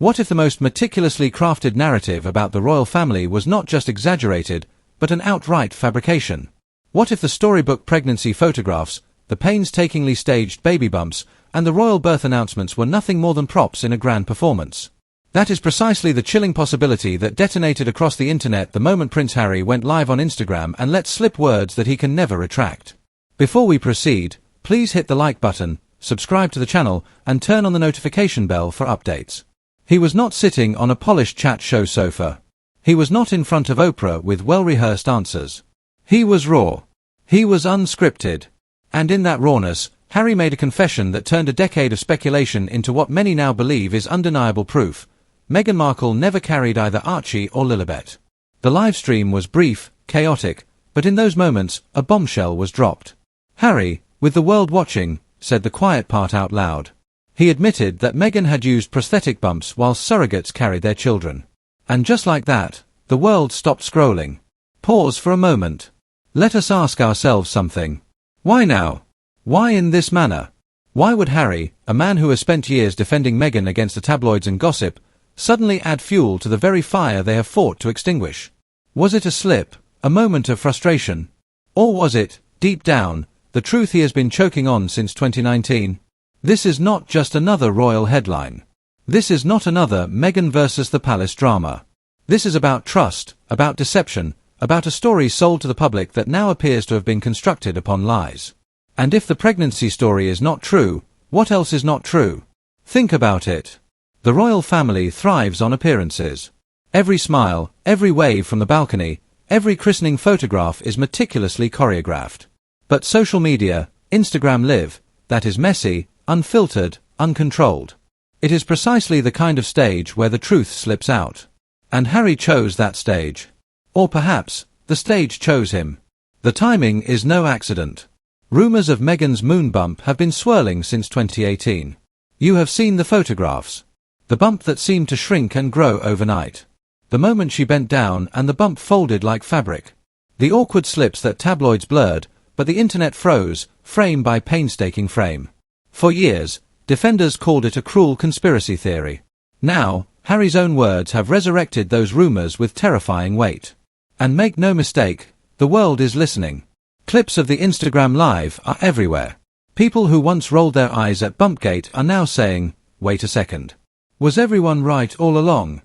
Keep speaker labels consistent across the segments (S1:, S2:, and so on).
S1: What if the most meticulously crafted narrative about the royal family was not just exaggerated, but an outright fabrication? What if the storybook pregnancy photographs, the painstakingly staged baby bumps, and the royal birth announcements were nothing more than props in a grand performance? That is precisely the chilling possibility that detonated across the internet the moment Prince Harry went live on Instagram and let slip words that he can never retract. Before we proceed, please hit the like button, subscribe to the channel, and turn on the notification bell for updates. He was not sitting on a polished chat show sofa. He was not in front of Oprah with well-rehearsed answers. He was raw. He was unscripted. And in that rawness, Harry made a confession that turned a decade of speculation into what many now believe is undeniable proof. Meghan Markle never carried either Archie or Lilibet. The livestream was brief, chaotic, but in those moments, a bombshell was dropped. Harry, with the world watching, said the quiet part out loud. He admitted that Meghan had used prosthetic bumps while surrogates carried their children. And just like that, the world stopped scrolling. Pause for a moment. Let us ask ourselves something. Why now? Why in this manner? Why would Harry, a man who has spent years defending Meghan against the tabloids and gossip, suddenly add fuel to the very fire they have fought to extinguish? Was it a slip, a moment of frustration? Or was it, deep down, the truth he has been choking on since 2019? This is not just another royal headline. This is not another Meghan versus the palace drama. This is about trust, about deception, about a story sold to the public that now appears to have been constructed upon lies. And if the pregnancy story is not true, what else is not true? Think about it. The royal family thrives on appearances. Every smile, every wave from the balcony, every christening photograph is meticulously choreographed. But social media, Instagram Live, that is messy, unfiltered, uncontrolled. It is precisely the kind of stage where the truth slips out. And Harry chose that stage. Or perhaps, the stage chose him. The timing is no accident. Rumors of Meghan's moon bump have been swirling since 2018. You have seen the photographs. The bump that seemed to shrink and grow overnight. The moment she bent down and the bump folded like fabric. The awkward slips that tabloids blurred, but the internet froze, frame by painstaking frame. For years, defenders called it a cruel conspiracy theory. Now, Harry's own words have resurrected those rumors with terrifying weight. And make no mistake, the world is listening. Clips of the Instagram Live are everywhere. People who once rolled their eyes at Bumpgate are now saying, wait a second. Was everyone right all along?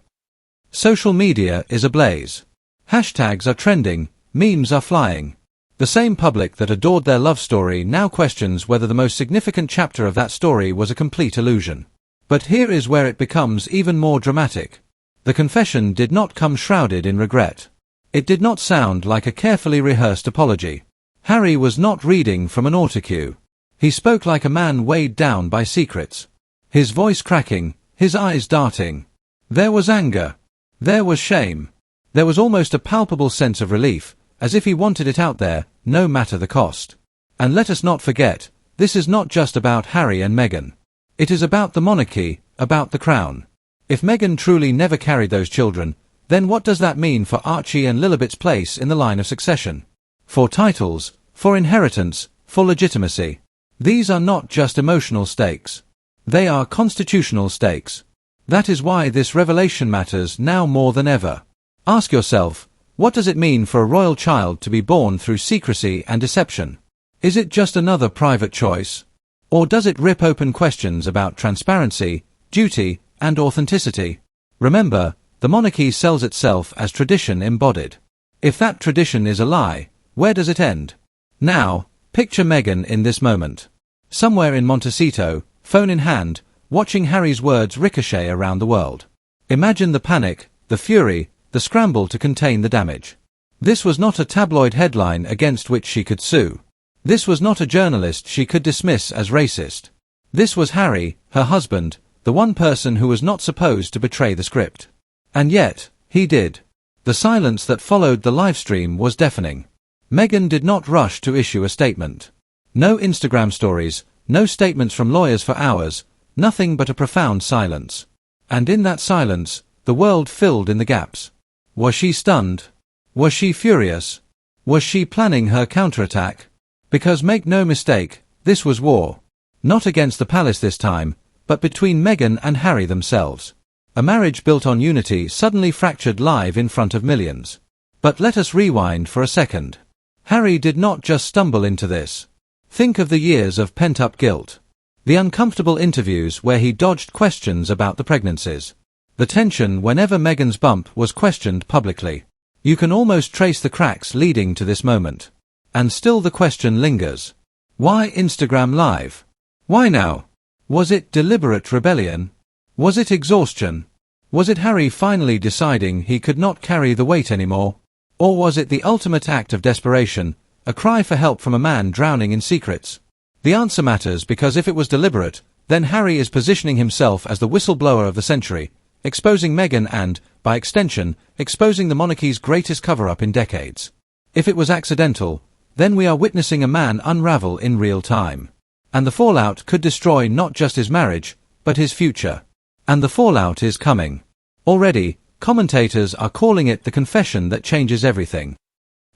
S1: Social media is ablaze. Hashtags are trending, memes are flying. The same public that adored their love story now questions whether the most significant chapter of that story was a complete illusion. But here is where it becomes even more dramatic. The confession did not come shrouded in regret. It did not sound like a carefully rehearsed apology. Harry was not reading from an autocue. He spoke like a man weighed down by secrets. His voice cracking, his eyes darting. There was anger. There was shame. There was almost a palpable sense of relief, as if he wanted it out there, no matter the cost. And let us not forget, this is not just about Harry and Meghan. It is about the monarchy, about the crown. If Meghan truly never carried those children, then what does that mean for Archie and Lilibet's place in the line of succession? For titles, for inheritance, for legitimacy. These are not just emotional stakes. They are constitutional stakes. That is why this revelation matters now more than ever. Ask yourself, what does it mean for a royal child to be born through secrecy and deception? Is it just another private choice? Or does it rip open questions about transparency, duty, and authenticity? Remember, the monarchy sells itself as tradition embodied. If that tradition is a lie, where does it end? Now, picture Meghan in this moment. Somewhere in Montecito, phone in hand, watching Harry's words ricochet around the world. Imagine the panic, the fury, the scramble to contain the damage. This was not a tabloid headline against which she could sue. This was not a journalist she could dismiss as racist. This was Harry, her husband, the one person who was not supposed to betray the script. And yet, he did. The silence that followed the livestream was deafening. Meghan did not rush to issue a statement. No Instagram stories, no statements from lawyers for hours, nothing but a profound silence. And in that silence, the world filled in the gaps. Was she stunned? Was she furious? Was she planning her counterattack? Because make no mistake, this was war. Not against the palace this time, but between Meghan and Harry themselves. A marriage built on unity suddenly fractured live in front of millions. But let us rewind for a second. Harry did not just stumble into this. Think of the years of pent-up guilt. The uncomfortable interviews where he dodged questions about the pregnancies. The tension whenever Meghan's bump was questioned publicly. You can almost trace the cracks leading to this moment. And still the question lingers. Why Instagram Live? Why now? Was it deliberate rebellion? Was it exhaustion? Was it Harry finally deciding he could not carry the weight anymore? Or was it the ultimate act of desperation, a cry for help from a man drowning in secrets? The answer matters because if it was deliberate, then Harry is positioning himself as the whistleblower of the century, exposing Meghan and, by extension, exposing the monarchy's greatest cover-up in decades. If it was accidental, then we are witnessing a man unravel in real time. And the fallout could destroy not just his marriage, but his future. And the fallout is coming. Already, commentators are calling it the confession that changes everything.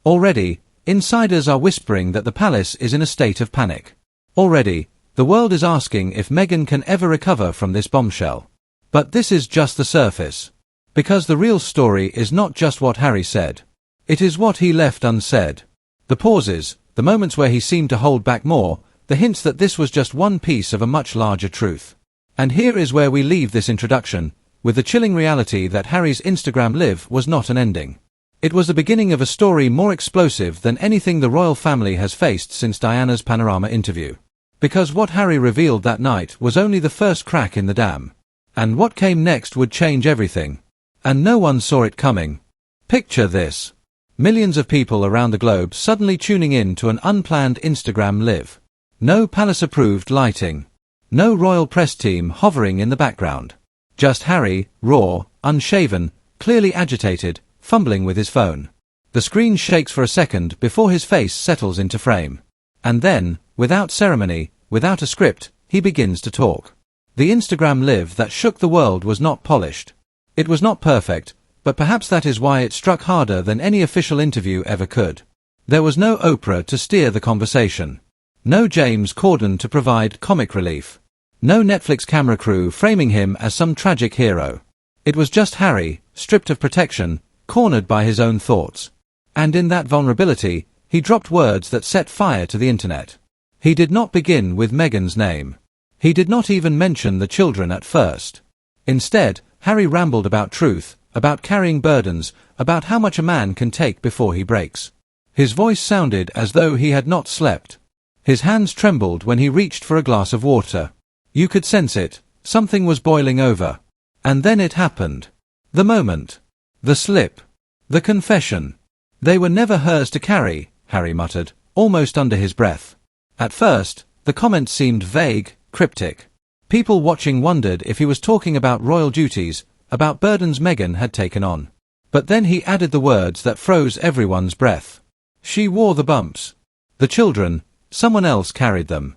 S1: Already, insiders are whispering that the palace is in a state of panic. Already, the world is asking if Meghan can ever recover from this bombshell. But this is just the surface. Because the real story is not just what Harry said. It is what he left unsaid. The pauses, the moments where he seemed to hold back more, the hints that this was just one piece of a much larger truth. And here is where we leave this introduction, with the chilling reality that Harry's Instagram Live was not an ending. It was the beginning of a story more explosive than anything the royal family has faced since Diana's Panorama interview. Because what Harry revealed that night was only the first crack in the dam. And what came next would change everything. And no one saw it coming. Picture this. Millions of people around the globe suddenly tuning in to an unplanned Instagram Live. No palace-approved lighting. No royal press team hovering in the background. Just Harry, raw, unshaven, clearly agitated, fumbling with his phone. The screen shakes for a second before his face settles into frame. And then, without ceremony, without a script, he begins to talk. The Instagram Live that shook the world was not polished. It was not perfect, but perhaps that is why it struck harder than any official interview ever could. There was no Oprah to steer the conversation. No James Corden to provide comic relief. No Netflix camera crew framing him as some tragic hero. It was just Harry, stripped of protection, cornered by his own thoughts. And in that vulnerability, he dropped words that set fire to the internet. He did not begin with Meghan's name. He did not even mention the children at first. Instead, Harry rambled about truth, about carrying burdens, about how much a man can take before he breaks. His voice sounded as though he had not slept. His hands trembled when he reached for a glass of water. You could sense it, something was boiling over. And then it happened. The moment. The slip. The confession. They were never hers to carry, Harry muttered, almost under his breath. At first, the comments seemed vague, cryptic. People watching wondered if he was talking about royal duties, about burdens Meghan had taken on. But then he added the words that froze everyone's breath. She wore the bumps. The children, someone else carried them.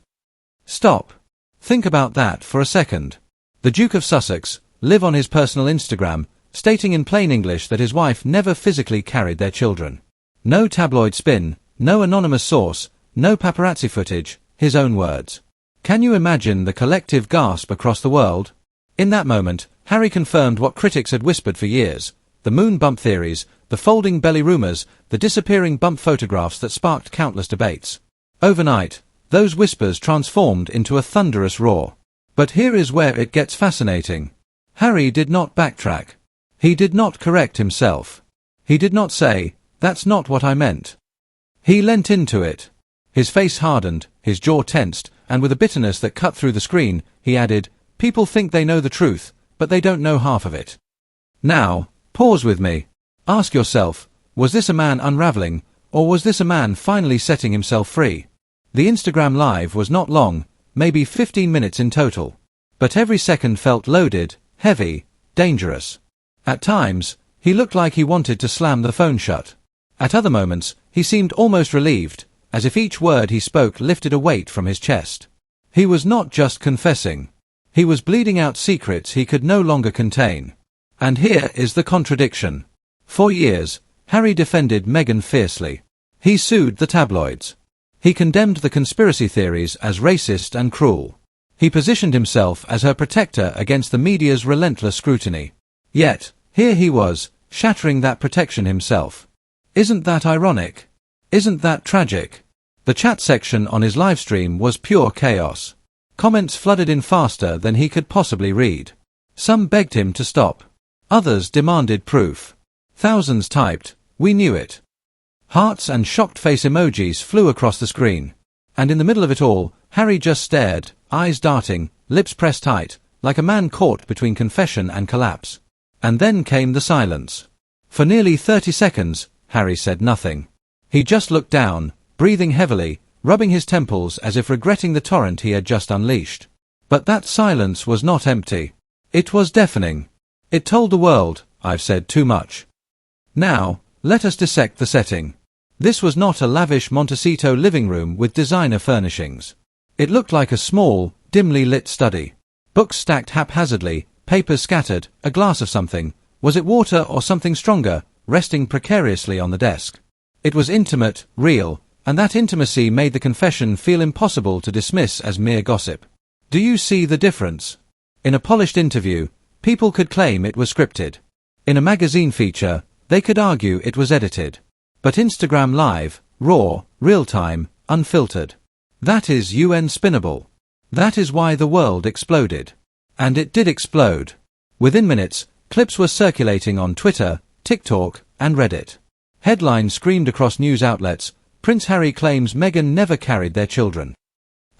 S1: Stop. Think about that for a second. The Duke of Sussex, live on his personal Instagram, stating in plain English that his wife never physically carried their children. No tabloid spin, no anonymous source, no paparazzi footage, his own words. Can you imagine the collective gasp across the world? In that moment, Harry confirmed what critics had whispered for years. The moon bump theories, the folding belly rumors, the disappearing bump photographs that sparked countless debates. Overnight, those whispers transformed into a thunderous roar. But here is where it gets fascinating. Harry did not backtrack. He did not correct himself. He did not say, "That's not what I meant." He leant into it. His face hardened, his jaw tensed, and with a bitterness that cut through the screen, he added, "People think they know the truth, but they don't know half of it." Now, pause with me. Ask yourself, was this a man unraveling, or was this a man finally setting himself free? The Instagram Live was not long, maybe 15 minutes in total. But every second felt loaded, heavy, dangerous. At times, he looked like he wanted to slam the phone shut. At other moments, he seemed almost relieved, as if each word he spoke lifted a weight from his chest. He was not just confessing. He was bleeding out secrets he could no longer contain. And here is the contradiction. For years, Harry defended Meghan fiercely. He sued the tabloids. He condemned the conspiracy theories as racist and cruel. He positioned himself as her protector against the media's relentless scrutiny. Yet, here he was, shattering that protection himself. Isn't that ironic? Isn't that tragic? The chat section on his livestream was pure chaos. Comments flooded in faster than he could possibly read. Some begged him to stop. Others demanded proof. Thousands typed, "We knew it." Hearts and shocked face emojis flew across the screen. And in the middle of it all, Harry just stared, eyes darting, lips pressed tight, like a man caught between confession and collapse. And then came the silence. For nearly 30 seconds, Harry said nothing. He just looked down, breathing heavily, rubbing his temples as if regretting the torrent he had just unleashed. But that silence was not empty. It was deafening. It told the world, "I've said too much." Now, let us dissect the setting. This was not a lavish Montecito living room with designer furnishings. It looked like a small, dimly lit study. Books stacked haphazardly, papers scattered, a glass of something, was it water or something stronger, resting precariously on the desk. It was intimate, real, and that intimacy made the confession feel impossible to dismiss as mere gossip. Do you see the difference? In a polished interview, people could claim it was scripted. In a magazine feature, they could argue it was edited. But Instagram Live, raw, real-time, unfiltered. That is unspinnable. That is why the world exploded. And it did explode. Within minutes, clips were circulating on Twitter, TikTok, and Reddit. Headlines screamed across news outlets, "Prince Harry claims Meghan never carried their children."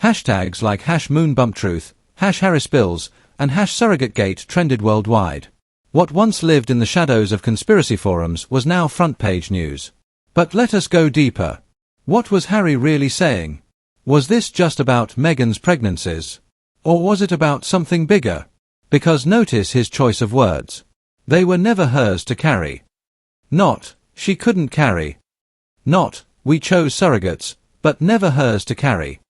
S1: Hashtags like #MoonBumpTruth, #HarrySpills, and #SurrogateGate trended worldwide. What once lived in the shadows of conspiracy forums was now front-page news. But let us go deeper. What was Harry really saying? Was this just about Meghan's pregnancies? Or was it about something bigger? Because notice his choice of words. They were never hers to carry. Not, she couldn't carry. Not, we chose surrogates, but never hers to carry.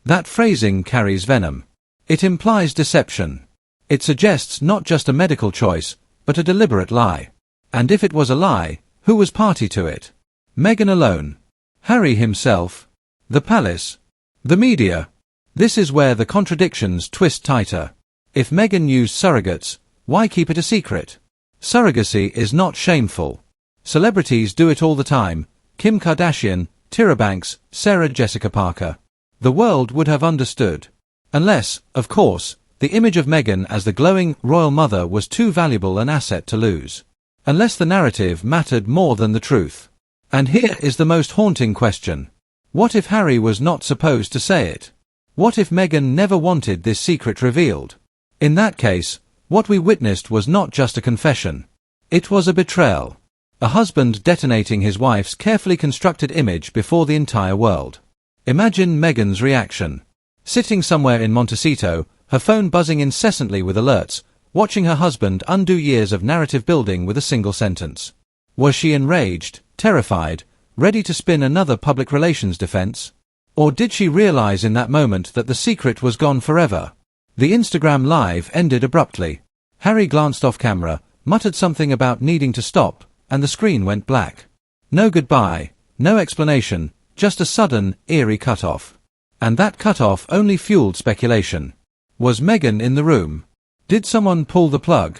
S1: That phrasing carries venom. It implies deception. It suggests not just a medical choice, but a deliberate lie. And if it was a lie, who was party to it? Meghan alone? Harry himself? The palace? The media? This is where the contradictions twist tighter. If Meghan used surrogates, why keep it a secret? Surrogacy is not shameful. Celebrities do it all the time. Kim Kardashian, Tyra Banks, Sarah Jessica Parker. The world would have understood. Unless, of course, the image of Meghan as the glowing royal mother was too valuable an asset to lose. Unless the narrative mattered more than the truth. And here is the most haunting question. What if Harry was not supposed to say it? What if Meghan never wanted this secret revealed? In that case, what we witnessed was not just a confession. It was a betrayal. A husband detonating his wife's carefully constructed image before the entire world. Imagine Meghan's reaction. Sitting somewhere in Montecito, her phone buzzing incessantly with alerts, watching her husband undo years of narrative building with a single sentence. Was she enraged, terrified, ready to spin another public relations defense? Or did she realize in that moment that the secret was gone forever? The Instagram Live ended abruptly. Harry glanced off camera, muttered something about needing to stop, and the screen went black. No goodbye, no explanation, just a sudden, eerie cut-off. And that cut-off only fueled speculation. Was Meghan in the room? Did someone pull the plug?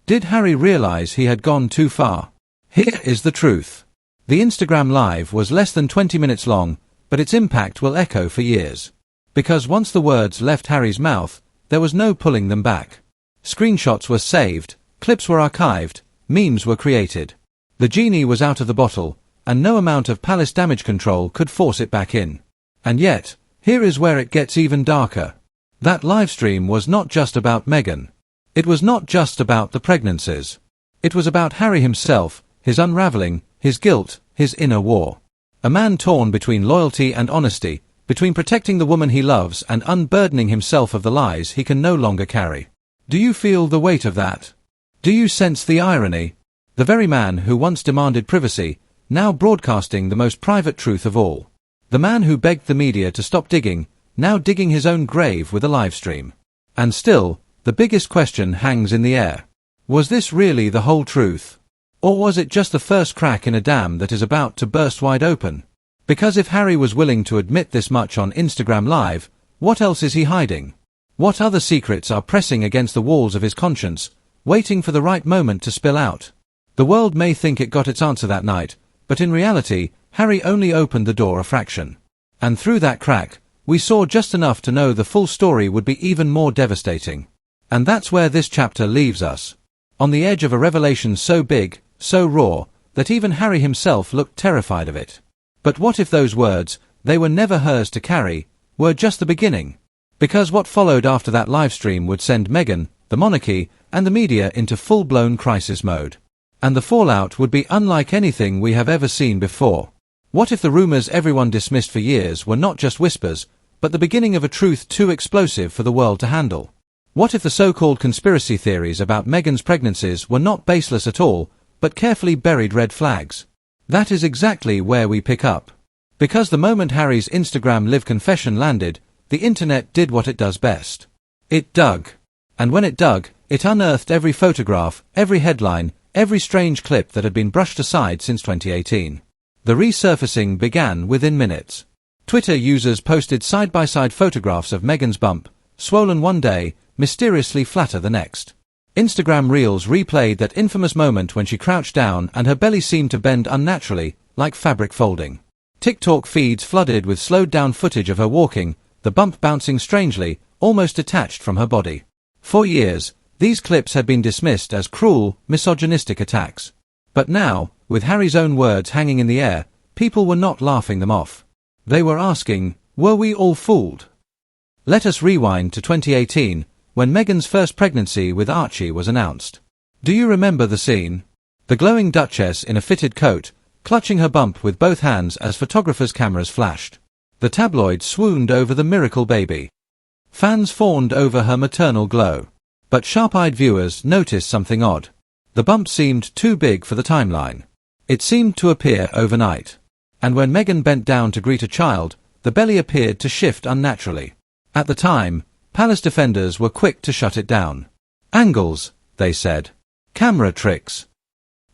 S1: Did Harry realize he had gone too far? Here is the truth. The Instagram Live was less than 20 minutes long, but its impact will echo for years. Because once the words left Harry's mouth, there was no pulling them back. Screenshots were saved, clips were archived, memes were created. The genie was out of the bottle, and no amount of palace damage control could force it back in. And yet, here is where it gets even darker. That livestream was not just about Meghan. It was not just about the pregnancies. It was about Harry himself, his unraveling, his guilt, his inner war. A man torn between loyalty and honesty, between protecting the woman he loves and unburdening himself of the lies he can no longer carry. Do you feel the weight of that? Do you sense the irony? The very man who once demanded privacy, now broadcasting the most private truth of all. The man who begged the media to stop digging, now digging his own grave with a livestream. And still, the biggest question hangs in the air. Was this really the whole truth? Or was it just the first crack in a dam that is about to burst wide open? Because if Harry was willing to admit this much on Instagram Live, what else is he hiding? What other secrets are pressing against the walls of his conscience, waiting for the right moment to spill out? The world may think it got its answer that night, but in reality, Harry only opened the door a fraction. And through that crack, we saw just enough to know the full story would be even more devastating. And that's where this chapter leaves us. On the edge of a revelation so big, so raw, that even Harry himself looked terrified of it. But what if those words, "they were never hers to carry," were just the beginning? Because what followed after that livestream would send Meghan, the monarchy, and the media into full-blown crisis mode. And the fallout would be unlike anything we have ever seen before. What if the rumors everyone dismissed for years were not just whispers, but the beginning of a truth too explosive for the world to handle? What if the so-called conspiracy theories about Meghan's pregnancies were not baseless at all, but carefully buried red flags? That is exactly where we pick up. Because the moment Harry's Instagram Live confession landed, the internet did what it does best. It dug. And when it dug, it unearthed every photograph, every headline, every strange clip that had been brushed aside since 2018. The resurfacing began within minutes. Twitter users posted side-by-side photographs of Meghan's bump, swollen one day, mysteriously flatter the next. Instagram Reels replayed that infamous moment when she crouched down and her belly seemed to bend unnaturally, like fabric folding. TikTok feeds flooded with slowed-down footage of her walking, the bump bouncing strangely, almost detached from her body. For years, these clips had been dismissed as cruel, misogynistic attacks. But now, with Harry's own words hanging in the air, people were not laughing them off. They were asking, were we all fooled? Let us rewind to 2018, when Meghan's first pregnancy with Archie was announced. Do you remember the scene? The glowing Duchess in a fitted coat, clutching her bump with both hands as photographers' cameras flashed. The tabloids swooned over the miracle baby. Fans fawned over her maternal glow. But sharp-eyed viewers noticed something odd. The bump seemed too big for the timeline. It seemed to appear overnight. And when Meghan bent down to greet a child, the belly appeared to shift unnaturally. At the time, palace defenders were quick to shut it down. Angles, they said. Camera tricks.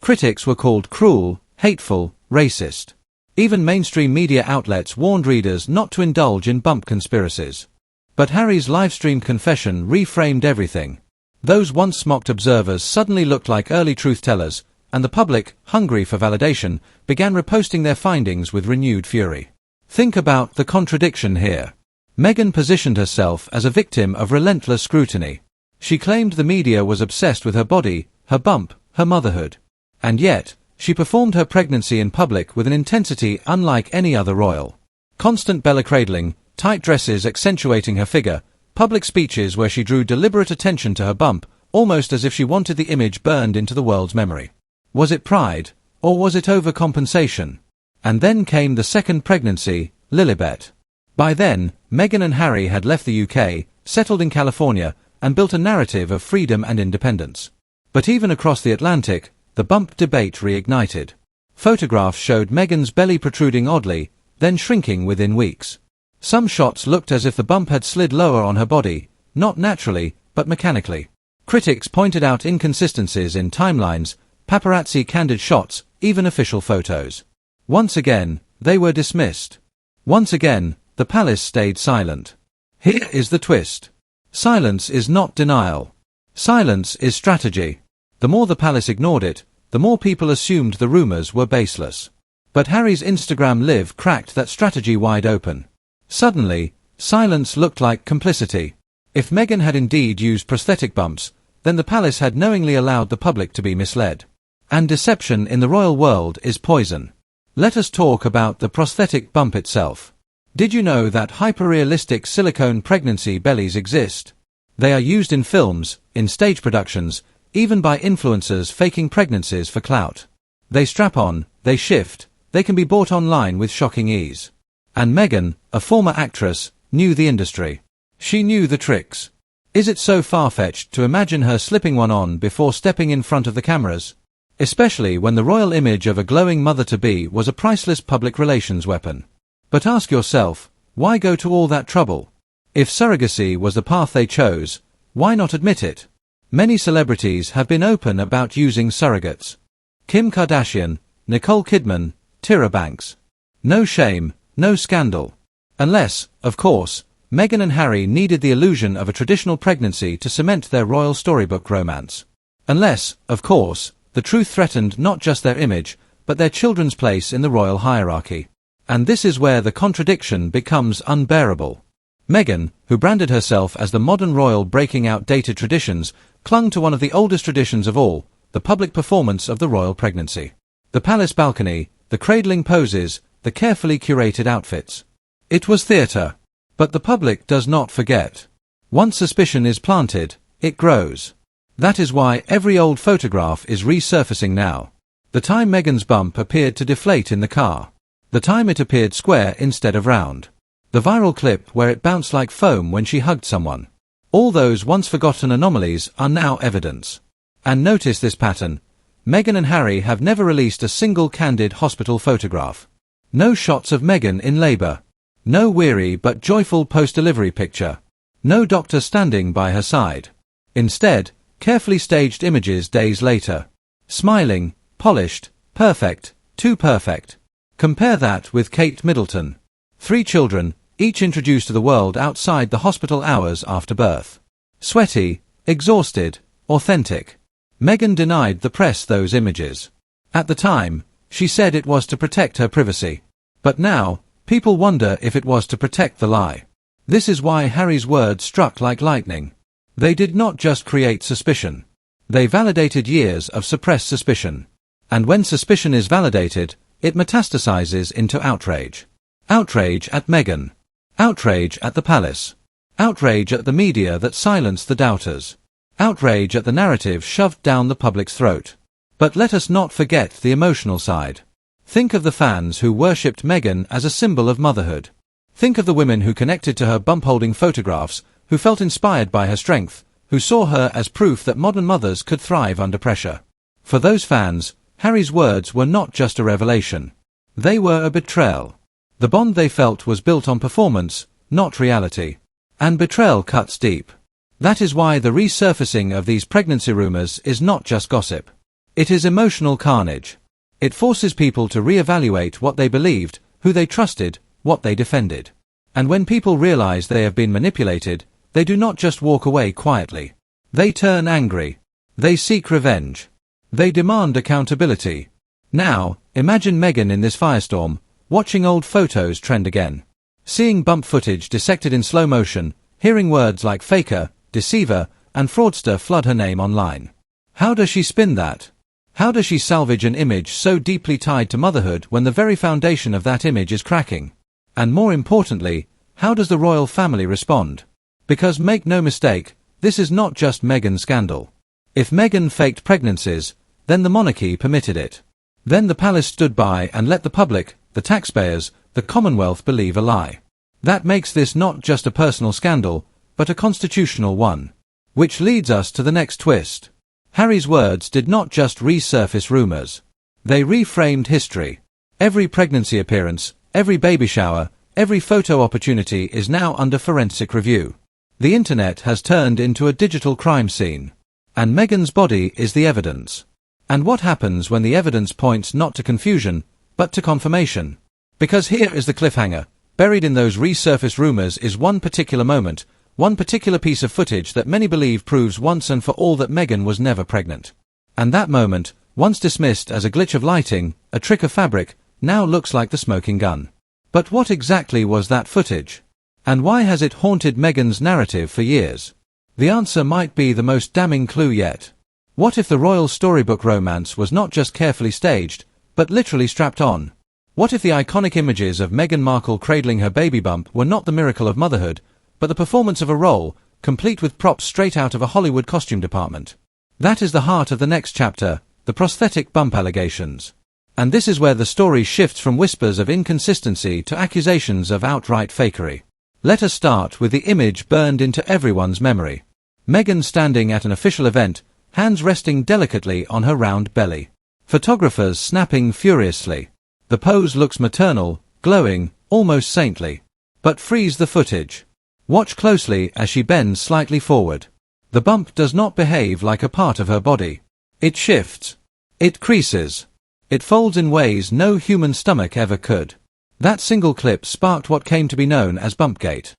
S1: Critics were called cruel, hateful, racist. Even mainstream media outlets warned readers not to indulge in bump conspiracies. But Harry's live-streamed confession reframed everything. Those once mocked observers suddenly looked like early truth-tellers, and the public, hungry for validation, began reposting their findings with renewed fury. Think about the contradiction here. Meghan positioned herself as a victim of relentless scrutiny. She claimed the media was obsessed with her body, her bump, her motherhood. And yet, she performed her pregnancy in public with an intensity unlike any other royal. Constant belly-cradling, tight dresses accentuating her figure, public speeches where she drew deliberate attention to her bump, almost as if she wanted the image burned into the world's memory. Was it pride, or was it overcompensation? And then came the second pregnancy, Lilibet. By then, Meghan and Harry had left the UK, settled in California, and built a narrative of freedom and independence. But even across the Atlantic, the bump debate reignited. Photographs showed Meghan's belly protruding oddly, then shrinking within weeks. Some shots looked as if the bump had slid lower on her body, not naturally, but mechanically. Critics pointed out inconsistencies in timelines, paparazzi candid shots, even official photos. Once again, they were dismissed. Once again, the palace stayed silent. Here is the twist. Silence is not denial. Silence is strategy. The more the palace ignored it, the more people assumed the rumors were baseless. But Harry's Instagram Live cracked that strategy wide open. Suddenly, silence looked like complicity. If Meghan had indeed used prosthetic bumps, then the palace had knowingly allowed the public to be misled. And deception in the royal world is poison. Let us talk about the prosthetic bump itself. Did you know that hyper-realistic silicone pregnancy bellies exist? They are used in films, in stage productions, even by influencers faking pregnancies for clout. They strap on, they shift, they can be bought online with shocking ease. And Meghan, a former actress, knew the industry. She knew the tricks. Is it so far-fetched to imagine her slipping one on before stepping in front of the cameras? Especially when the royal image of a glowing mother-to-be was a priceless public relations weapon. But ask yourself, why go to all that trouble? If surrogacy was the path they chose, why not admit it? Many celebrities have been open about using surrogates. Kim Kardashian, Nicole Kidman, Tyra Banks. No shame, no scandal. Unless, of course, Meghan and Harry needed the illusion of a traditional pregnancy to cement their royal storybook romance. Unless, of course, the truth threatened not just their image, but their children's place in the royal hierarchy. And this is where the contradiction becomes unbearable. Meghan, who branded herself as the modern royal breaking outdated traditions, clung to one of the oldest traditions of all, the public performance of the royal pregnancy. The palace balcony, the cradling poses, the carefully curated outfits. It was theatre. But the public does not forget. Once suspicion is planted, it grows. That is why every old photograph is resurfacing now. The time Meghan's bump appeared to deflate in the car. The time it appeared square instead of round. The viral clip where it bounced like foam when she hugged someone. All those once forgotten anomalies are now evidence. And notice this pattern. Meghan and Harry have never released a single candid hospital photograph. No shots of Meghan in labour. No weary but joyful post-delivery picture. No doctor standing by her side. Instead, carefully staged images days later. Smiling, polished, perfect, too perfect. Compare that with Kate Middleton. 3 children, each introduced to the world outside the hospital hours after birth. Sweaty, exhausted, authentic. Meghan denied the press those images. At the time, she said it was to protect her privacy. But now, people wonder if it was to protect the lie. This is why Harry's words struck like lightning. They did not just create suspicion. They validated years of suppressed suspicion. And when suspicion is validated, it metastasizes into outrage. Outrage at Meghan. Outrage at the palace. Outrage at the media that silenced the doubters. Outrage at the narrative shoved down the public's throat. But let us not forget the emotional side. Think of the fans who worshipped Meghan as a symbol of motherhood. Think of the women who connected to her bump-holding photographs, who felt inspired by her strength, who saw her as proof that modern mothers could thrive under pressure. For those fans, Harry's words were not just a revelation. They were a betrayal. The bond they felt was built on performance, not reality. And betrayal cuts deep. That is why the resurfacing of these pregnancy rumors is not just gossip. It is emotional carnage. It forces people to re-evaluate what they believed, who they trusted, what they defended. And when people realize they have been manipulated, they do not just walk away quietly. They turn angry. They seek revenge. They demand accountability. Now, imagine Meghan in this firestorm, watching old photos trend again. Seeing bump footage dissected in slow motion, hearing words like faker, deceiver, and fraudster flood her name online. How does she spin that? How does she salvage an image so deeply tied to motherhood when the very foundation of that image is cracking? And more importantly, how does the royal family respond? Because make no mistake, this is not just Meghan's scandal. If Meghan faked pregnancies, then the monarchy permitted it. Then the palace stood by and let the public, the taxpayers, the Commonwealth believe a lie. That makes this not just a personal scandal, but a constitutional one. Which leads us to the next twist. Harry's words did not just resurface rumors. They reframed history. Every pregnancy appearance, every baby shower, every photo opportunity is now under forensic review. The internet has turned into a digital crime scene. And Meghan's body is the evidence. And what happens when the evidence points not to confusion, but to confirmation? Because here is the cliffhanger. Buried in those resurfaced rumors is one particular moment, one particular piece of footage that many believe proves once and for all that Meghan was never pregnant. And that moment, once dismissed as a glitch of lighting, a trick of fabric, now looks like the smoking gun. But what exactly was that footage? And why has it haunted Meghan's narrative for years? The answer might be the most damning clue yet. What if the royal storybook romance was not just carefully staged, but literally strapped on? What if the iconic images of Meghan Markle cradling her baby bump were not the miracle of motherhood, but the performance of a role, complete with props straight out of a Hollywood costume department? That is the heart of the next chapter, the prosthetic bump allegations. And this is where the story shifts from whispers of inconsistency to accusations of outright fakery. Let us start with the image burned into everyone's memory. Meghan standing at an official event, hands resting delicately on her round belly. Photographers snapping furiously. The pose looks maternal, glowing, almost saintly. But freeze the footage. Watch closely as she bends slightly forward. The bump does not behave like a part of her body. It shifts. It creases. It folds in ways no human stomach ever could. That single clip sparked what came to be known as Bumpgate.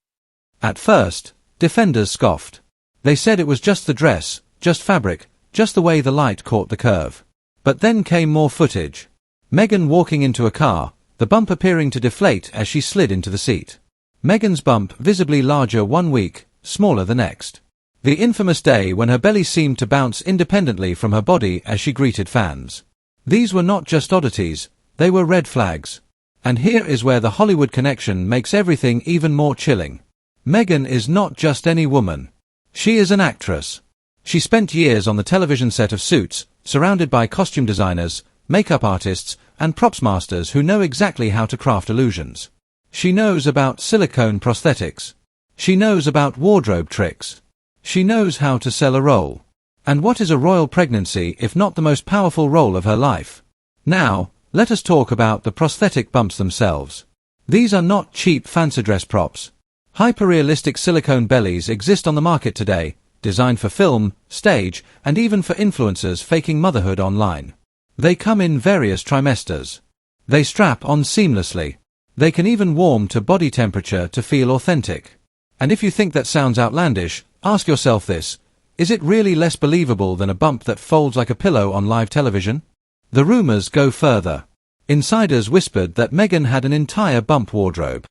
S1: At first, defenders scoffed. They said it was just the dress, just fabric, just the way the light caught the curve. But then came more footage. Meghan walking into a car, the bump appearing to deflate as she slid into the seat. Meghan's bump visibly larger one week, smaller the next. The infamous day when her belly seemed to bounce independently from her body as she greeted fans. These were not just oddities, they were red flags. And here is where the Hollywood connection makes everything even more chilling. Meghan is not just any woman. She is an actress. She spent years on the television set of Suits, surrounded by costume designers, makeup artists, and props masters who know exactly how to craft illusions. She knows about silicone prosthetics. She knows about wardrobe tricks. She knows how to sell a role. And what is a royal pregnancy if not the most powerful role of her life? Now, let us talk about the prosthetic bumps themselves. These are not cheap fancy dress props. Hyper-realistic silicone bellies exist on the market today, designed for film, stage, and even for influencers faking motherhood online. They come in various trimesters. They strap on seamlessly. They can even warm to body temperature to feel authentic. And if you think that sounds outlandish, ask yourself this: is it really less believable than a bump that folds like a pillow on live television? The rumors go further. Insiders whispered that Meghan had an entire bump wardrobe.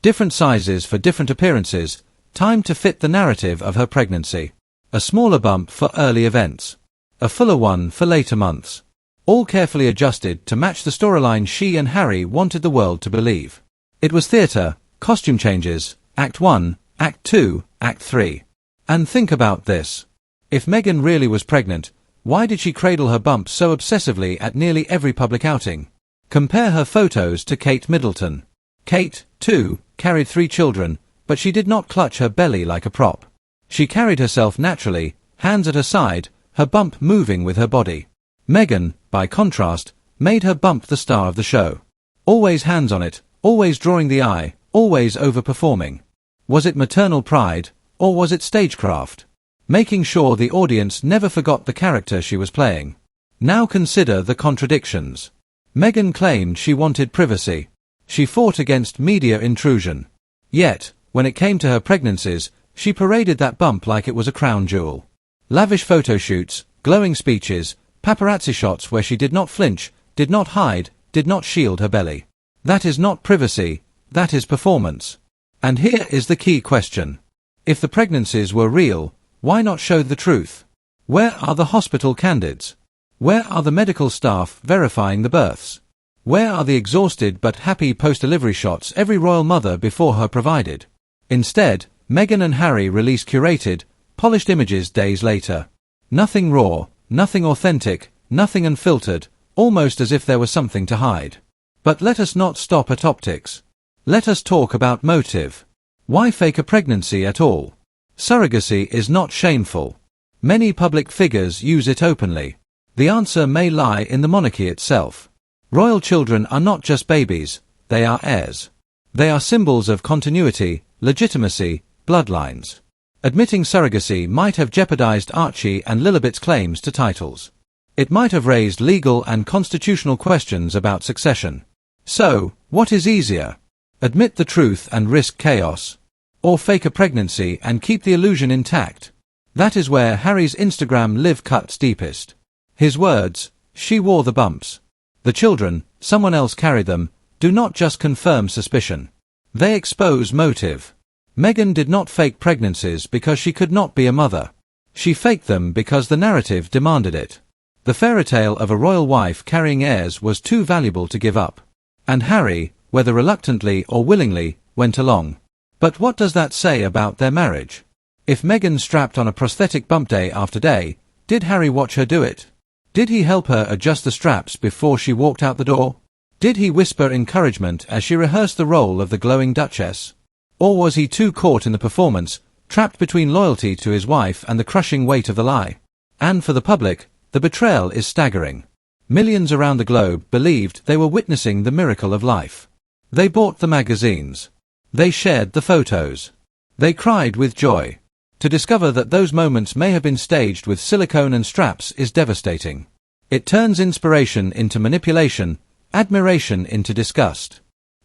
S1: Different sizes for different appearances, timed to fit the narrative of her pregnancy. A smaller bump for early events. A fuller one for later months. All carefully adjusted to match the storyline she and Harry wanted the world to believe. It was theatre, costume changes, Act 1, Act 2, Act 3. And think about this. If Meghan really was pregnant, why did she cradle her bump so obsessively at nearly every public outing? Compare her photos to Kate Middleton. Kate, too, carried 3 children, but she did not clutch her belly like a prop. She carried herself naturally, hands at her side, her bump moving with her body. Meghan, by contrast, made her bump the star of the show. Always hands on it, always drawing the eye, always overperforming. Was it maternal pride, or was it stagecraft? Making sure the audience never forgot the character she was playing. Now consider the contradictions. Meghan claimed she wanted privacy. She fought against media intrusion. Yet, when it came to her pregnancies, she paraded that bump like it was a crown jewel. Lavish photo shoots, glowing speeches, paparazzi shots where she did not flinch, did not hide, did not shield her belly. That is not privacy, that is performance. And here is the key question. If the pregnancies were real, why not show the truth? Where are the hospital candids? Where are the medical staff verifying the births? Where are the exhausted but happy post-delivery shots every royal mother before her provided? Instead, Meghan and Harry released curated, polished images days later. Nothing raw, nothing authentic, nothing unfiltered, almost as if there was something to hide. But let us not stop at optics. Let us talk about motive. Why fake a pregnancy at all? Surrogacy is not shameful. Many public figures use it openly. The answer may lie in the monarchy itself. Royal children are not just babies, they are heirs. They are symbols of continuity, legitimacy, bloodlines. Admitting surrogacy might have jeopardized Archie and Lilibet's claims to titles. It might have raised legal and constitutional questions about succession. So, what is easier? Admit the truth and risk chaos? Or fake a pregnancy and keep the illusion intact? That is where Harry's Instagram live cuts deepest. His words, "She wore the bumps. The children, someone else carried them," do not just confirm suspicion. They expose motive. Meghan did not fake pregnancies because she could not be a mother. She faked them because the narrative demanded it. The fairy tale of a royal wife carrying heirs was too valuable to give up. And Harry, whether reluctantly or willingly, went along. But what does that say about their marriage? If Meghan strapped on a prosthetic bump day after day, did Harry watch her do it? Did he help her adjust the straps before she walked out the door? Did he whisper encouragement as she rehearsed the role of the glowing Duchess? Or was he too caught in the performance, trapped between loyalty to his wife and the crushing weight of the lie? And for the public, the betrayal is staggering. Millions around the globe believed they were witnessing the miracle of life. They bought the magazines. They shared the photos. They cried with joy. To discover that those moments may have been staged with silicone and straps is devastating. It turns inspiration into manipulation, admiration into disgust.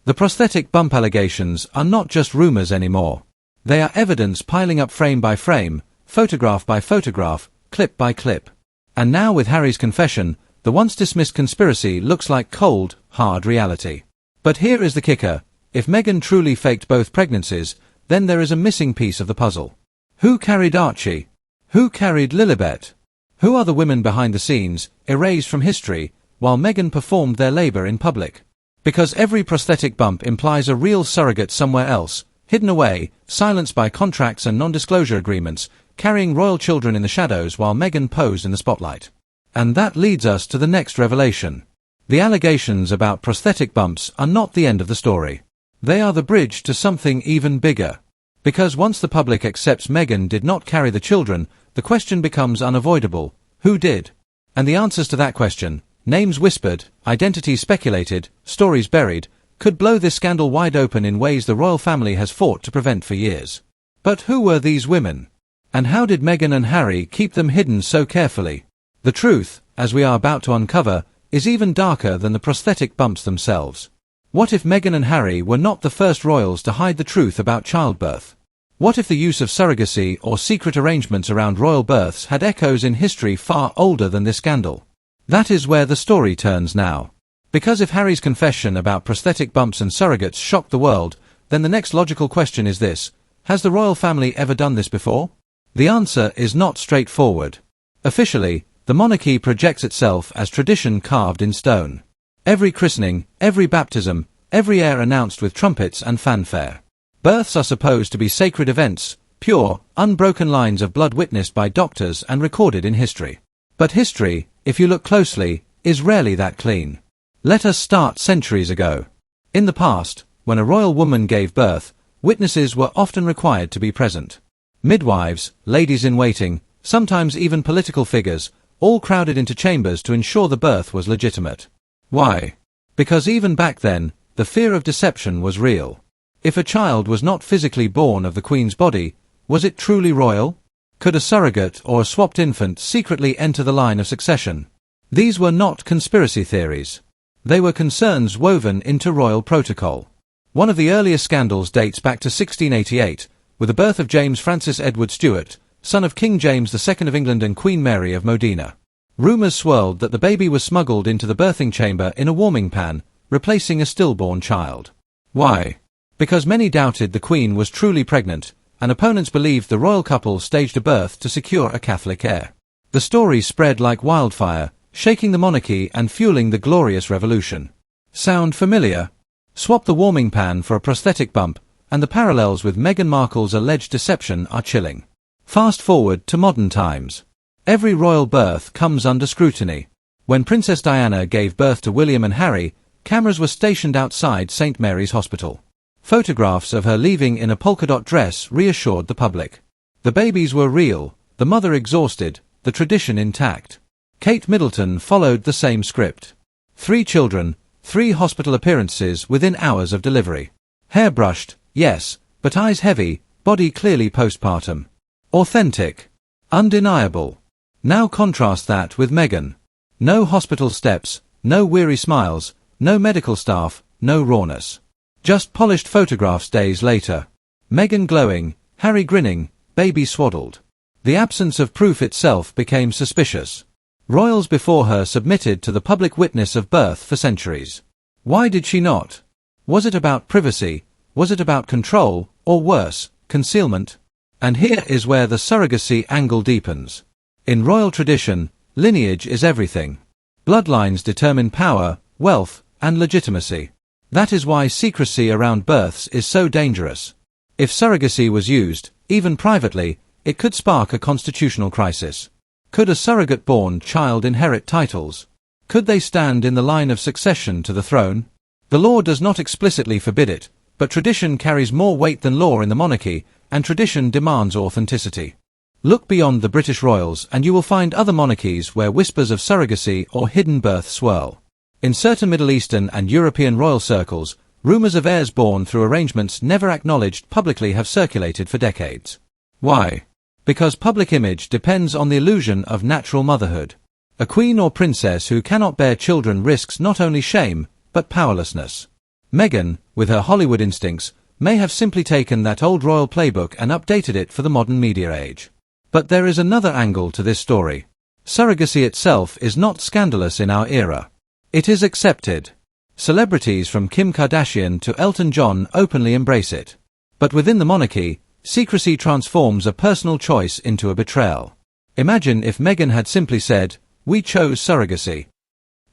S1: The prosthetic bump allegations are not just rumors anymore. They are evidence piling up frame by frame, photograph by photograph, clip by clip. And now with Harry's confession, the once dismissed conspiracy looks like cold, hard reality. But here is the kicker: if Meghan truly faked both pregnancies, then there is a missing piece of the puzzle. Who carried Archie? Who carried Lilibet? Who are the women behind the scenes, erased from history, while Meghan performed their labor in public? Because every prosthetic bump implies a real surrogate somewhere else, hidden away, silenced by contracts and non-disclosure agreements, carrying royal children in the shadows while Meghan posed in the spotlight. And that leads us to the next revelation. The allegations about prosthetic bumps are not the end of the story. They are the bridge to something even bigger. Because once the public accepts Meghan did not carry the children, the question becomes unavoidable: who did? And the answers to that question, names whispered, identities speculated, stories buried, could blow this scandal wide open in ways the royal family has fought to prevent for years. But who were these women? And how did Meghan and Harry keep them hidden so carefully? The truth, as we are about to uncover, is even darker than the prosthetic bumps themselves. What if Meghan and Harry were not the first royals to hide the truth about childbirth? What if the use of surrogacy or secret arrangements around royal births had echoes in history far older than this scandal? That is where the story turns now. Because if Harry's confession about prosthetic bumps and surrogates shocked the world, then the next logical question is this: has the royal family ever done this before? The answer is not straightforward. Officially, the monarchy projects itself as tradition carved in stone. Every christening, every baptism, every heir announced with trumpets and fanfare. Births are supposed to be sacred events, pure, unbroken lines of blood witnessed by doctors and recorded in history. But history, if you look closely, is rarely that clean. Let us start centuries ago. In the past, when a royal woman gave birth, witnesses were often required to be present. Midwives, ladies-in-waiting, sometimes even political figures, all crowded into chambers to ensure the birth was legitimate. Why? Because even back then, the fear of deception was real. If a child was not physically born of the Queen's body, was it truly royal? Could a surrogate or a swapped infant secretly enter the line of succession? These were not conspiracy theories. They were concerns woven into royal protocol. One of the earliest scandals dates back to 1688, with the birth of James Francis Edward Stuart, son of King James II of England and Queen Mary of Modena. Rumours swirled that the baby was smuggled into the birthing chamber in a warming pan, replacing a stillborn child. Why? Because many doubted the Queen was truly pregnant, and opponents believed the royal couple staged a birth to secure a Catholic heir. The story spread like wildfire, shaking the monarchy and fueling the Glorious Revolution. Sound familiar? Swap the warming pan for a prosthetic bump, and the parallels with Meghan Markle's alleged deception are chilling. Fast forward to modern times. Every royal birth comes under scrutiny. When Princess Diana gave birth to William and Harry, cameras were stationed outside St. Mary's Hospital. Photographs of her leaving in a polka-dot dress reassured the public. The babies were real, the mother exhausted, the tradition intact. Kate Middleton followed the same script. 3 children, 3 hospital appearances within hours of delivery. Hair brushed, yes, but eyes heavy, body clearly postpartum. Authentic. Undeniable. Now contrast that with Meghan. No hospital steps, no weary smiles, no medical staff, no rawness. Just polished photographs days later. Meghan glowing, Harry grinning, baby swaddled. The absence of proof itself became suspicious. Royals before her submitted to the public witness of birth for centuries. Why did she not? Was it about privacy? Was it about control? Or worse, concealment? And here is where the surrogacy angle deepens. In royal tradition, lineage is everything. Bloodlines determine power, wealth, and legitimacy. That is why secrecy around births is so dangerous. If surrogacy was used, even privately, it could spark a constitutional crisis. Could a surrogate-born child inherit titles? Could they stand in the line of succession to the throne? The law does not explicitly forbid it, but tradition carries more weight than law in the monarchy, and tradition demands authenticity. Look beyond the British royals and you will find other monarchies where whispers of surrogacy or hidden birth swirl. In certain Middle Eastern and European royal circles, rumours of heirs born through arrangements never acknowledged publicly have circulated for decades. Why? Because public image depends on the illusion of natural motherhood. A queen or princess who cannot bear children risks not only shame, but powerlessness. Meghan, with her Hollywood instincts, may have simply taken that old royal playbook and updated it for the modern media age. But there is another angle to this story. Surrogacy itself is not scandalous in our era. It is accepted. Celebrities from Kim Kardashian to Elton John openly embrace it. But within the monarchy, secrecy transforms a personal choice into a betrayal. Imagine if Meghan had simply said, "We chose surrogacy."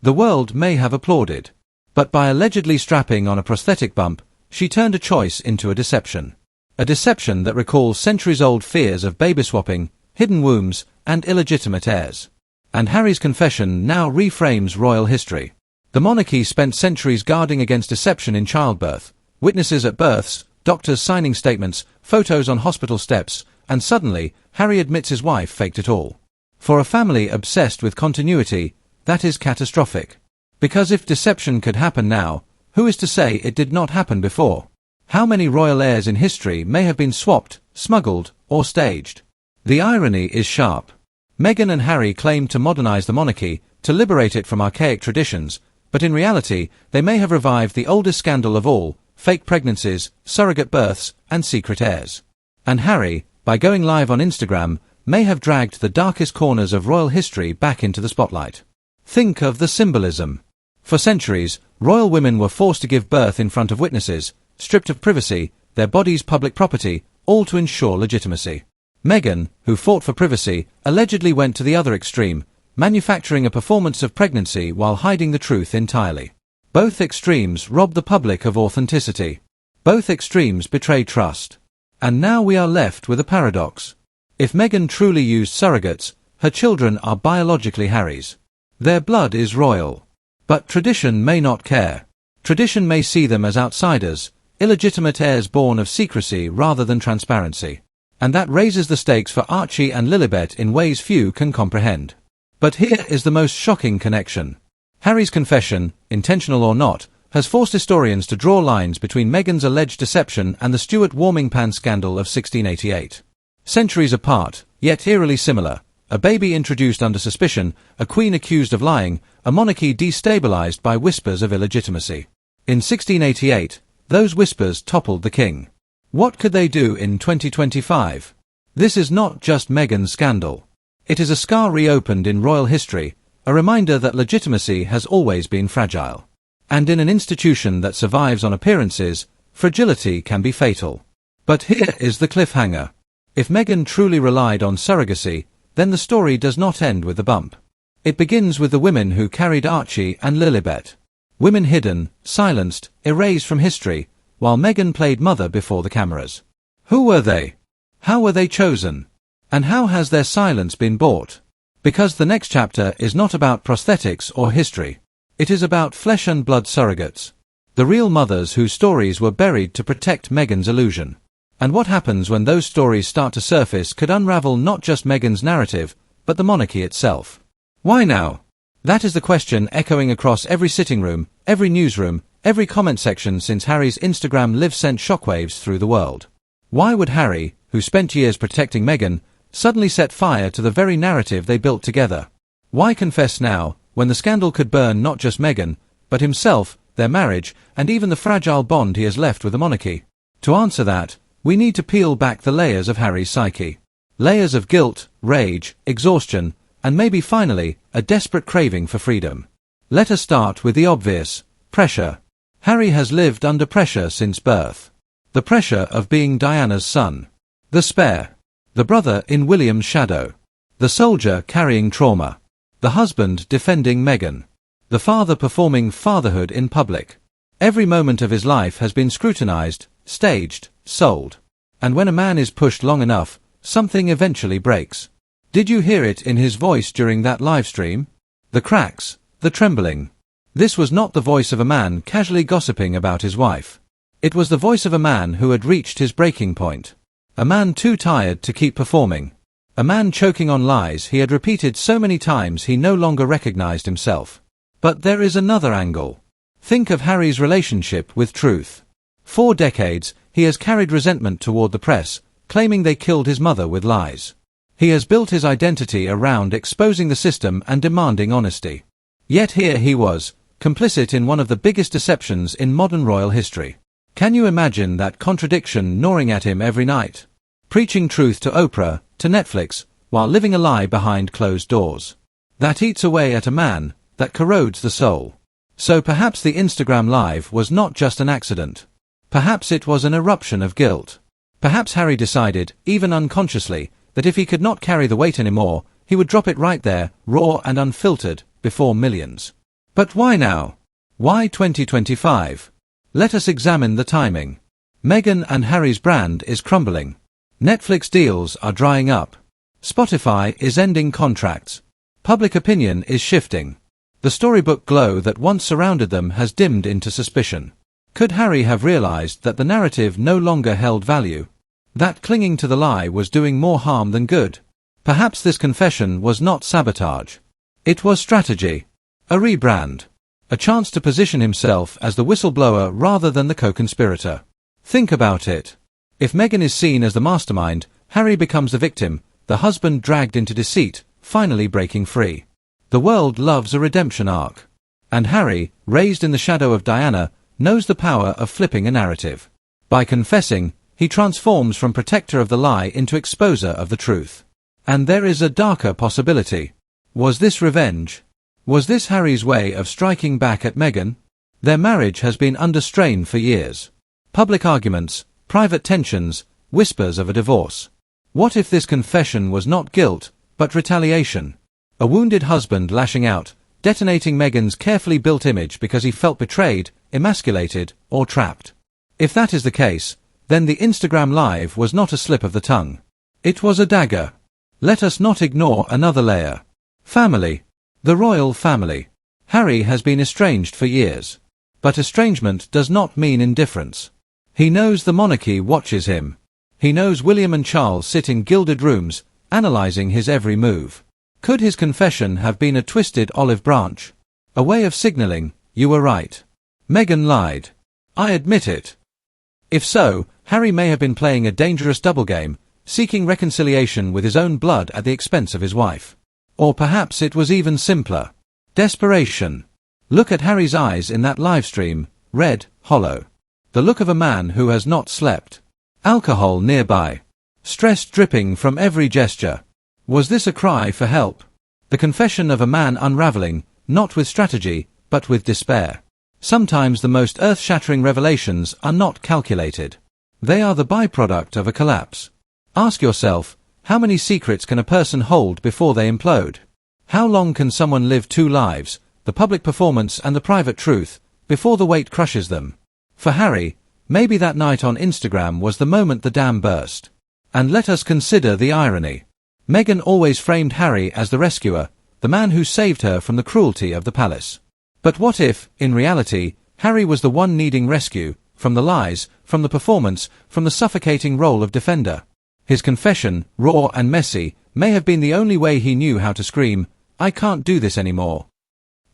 S1: The world may have applauded. But by allegedly strapping on a prosthetic bump, she turned a choice into a deception. A deception that recalls centuries-old fears of baby swapping, hidden wombs, and illegitimate heirs. And Harry's confession now reframes royal history. The monarchy spent centuries guarding against deception in childbirth, witnesses at births, doctors signing statements, photos on hospital steps, and suddenly, Harry admits his wife faked it all. For a family obsessed with continuity, that is catastrophic. Because if deception could happen now, who is to say it did not happen before? How many royal heirs in history may have been swapped, smuggled, or staged? The irony is sharp. Meghan and Harry claim to modernize the monarchy, to liberate it from archaic traditions, but in reality, they may have revived the oldest scandal of all, fake pregnancies, surrogate births, and secret heirs. And Harry, by going live on Instagram, may have dragged the darkest corners of royal history back into the spotlight. Think of the symbolism. For centuries, royal women were forced to give birth in front of witnesses, stripped of privacy, their bodies public property, all to ensure legitimacy. Meghan, who fought for privacy, allegedly went to the other extreme, manufacturing a performance of pregnancy while hiding the truth entirely. Both extremes rob the public of authenticity. Both extremes betray trust. And now we are left with a paradox. If Meghan truly used surrogates, her children are biologically Harry's. Their blood is royal. But tradition may not care. Tradition may see them as outsiders, illegitimate heirs born of secrecy rather than transparency. And that raises the stakes for Archie and Lilibet in ways few can comprehend. But here is the most shocking connection. Harry's confession, intentional or not, has forced historians to draw lines between Meghan's alleged deception and the Stuart warming pan scandal of 1688. Centuries apart, yet eerily similar. A baby introduced under suspicion, a queen accused of lying, a monarchy destabilized by whispers of illegitimacy. In 1688, those whispers toppled the king. What could they do in 2025? This is not just Meghan's scandal. It is a scar reopened in royal history, a reminder that legitimacy has always been fragile. And in an institution that survives on appearances, fragility can be fatal. But here is the cliffhanger. If Meghan truly relied on surrogacy, then the story does not end with the bump. It begins with the women who carried Archie and Lilibet. Women hidden, silenced, erased from history, while Meghan played mother before the cameras. Who were they? How were they chosen? And how has their silence been bought? Because the next chapter is not about prosthetics or history. It is about flesh and blood surrogates. The real mothers whose stories were buried to protect Meghan's illusion. And what happens when those stories start to surface could unravel not just Meghan's narrative, but the monarchy itself. Why now? That is the question echoing across every sitting room, every newsroom, every comment section since Harry's Instagram live sent shockwaves through the world. Why would Harry, who spent years protecting Meghan, suddenly set fire to the very narrative they built together? Why confess now, when the scandal could burn not just Meghan, but himself, their marriage, and even the fragile bond he has left with the monarchy? To answer that, we need to peel back the layers of Harry's psyche. Layers of guilt, rage, exhaustion, and maybe finally, a desperate craving for freedom. Let us start with the obvious: pressure. Harry has lived under pressure since birth. The pressure of being Diana's son. The spare. The brother in William's shadow. The soldier carrying trauma. The husband defending Meghan. The father performing fatherhood in public. Every moment of his life has been scrutinized, staged, sold. And when a man is pushed long enough, something eventually breaks. Did you hear it in his voice during that live stream? The cracks, the trembling. This was not the voice of a man casually gossiping about his wife. It was the voice of a man who had reached his breaking point. A man too tired to keep performing. A man choking on lies he had repeated so many times he no longer recognized himself. But there is another angle. Think of Harry's relationship with truth. 4 decades, he has carried resentment toward the press, claiming they killed his mother with lies. He has built his identity around exposing the system and demanding honesty. Yet here he was, complicit in one of the biggest deceptions in modern royal history. Can you imagine that contradiction gnawing at him every night? Preaching truth to Oprah, to Netflix, while living a lie behind closed doors. That eats away at a man, that corrodes the soul. So perhaps the Instagram Live was not just an accident. Perhaps it was an eruption of guilt. Perhaps Harry decided, even unconsciously, that if he could not carry the weight anymore, he would drop it right there, raw and unfiltered, before millions. But why now? Why 2025? Let us examine the timing. Meghan and Harry's brand is crumbling. Netflix deals are drying up. Spotify is ending contracts. Public opinion is shifting. The storybook glow that once surrounded them has dimmed into suspicion. Could Harry have realized that the narrative no longer held value? That clinging to the lie was doing more harm than good? Perhaps this confession was not sabotage. It was strategy. A rebrand. A chance to position himself as the whistleblower rather than the co-conspirator. Think about it. If Meghan is seen as the mastermind, Harry becomes the victim, the husband dragged into deceit, finally breaking free. The world loves a redemption arc. And Harry, raised in the shadow of Diana, knows the power of flipping a narrative. By confessing, he transforms from protector of the lie into exposer of the truth. And there is a darker possibility. Was this revenge? Was this Harry's way of striking back at Meghan? Their marriage has been under strain for years. Public arguments, private tensions, whispers of a divorce. What if this confession was not guilt, but retaliation? A wounded husband lashing out, detonating Meghan's carefully built image because he felt betrayed, emasculated, or trapped. If that is the case, then the Instagram Live was not a slip of the tongue. It was a dagger. Let us not ignore another layer. Family. The royal family. Harry has been estranged for years. But estrangement does not mean indifference. He knows the monarchy watches him. He knows William and Charles sit in gilded rooms, analyzing his every move. Could his confession have been a twisted olive branch? A way of signaling, you were right. Meghan lied. I admit it. If so, Harry may have been playing a dangerous double game, seeking reconciliation with his own blood at the expense of his wife. Or perhaps it was even simpler. Desperation. Look at Harry's eyes in that live stream, red, hollow. The look of a man who has not slept. Alcohol nearby. Stress dripping from every gesture. Was this a cry for help? The confession of a man unraveling, not with strategy, but with despair. Sometimes the most earth-shattering revelations are not calculated. They are the byproduct of a collapse. Ask yourself, how many secrets can a person hold before they implode? How long can someone live two lives, the public performance and the private truth, before the weight crushes them? For Harry, maybe that night on Instagram was the moment the dam burst. And let us consider the irony. Meghan always framed Harry as the rescuer, the man who saved her from the cruelty of the palace. But what if, in reality, Harry was the one needing rescue, from the lies, from the performance, from the suffocating role of defender? His confession, raw and messy, may have been the only way he knew how to scream, I can't do this anymore.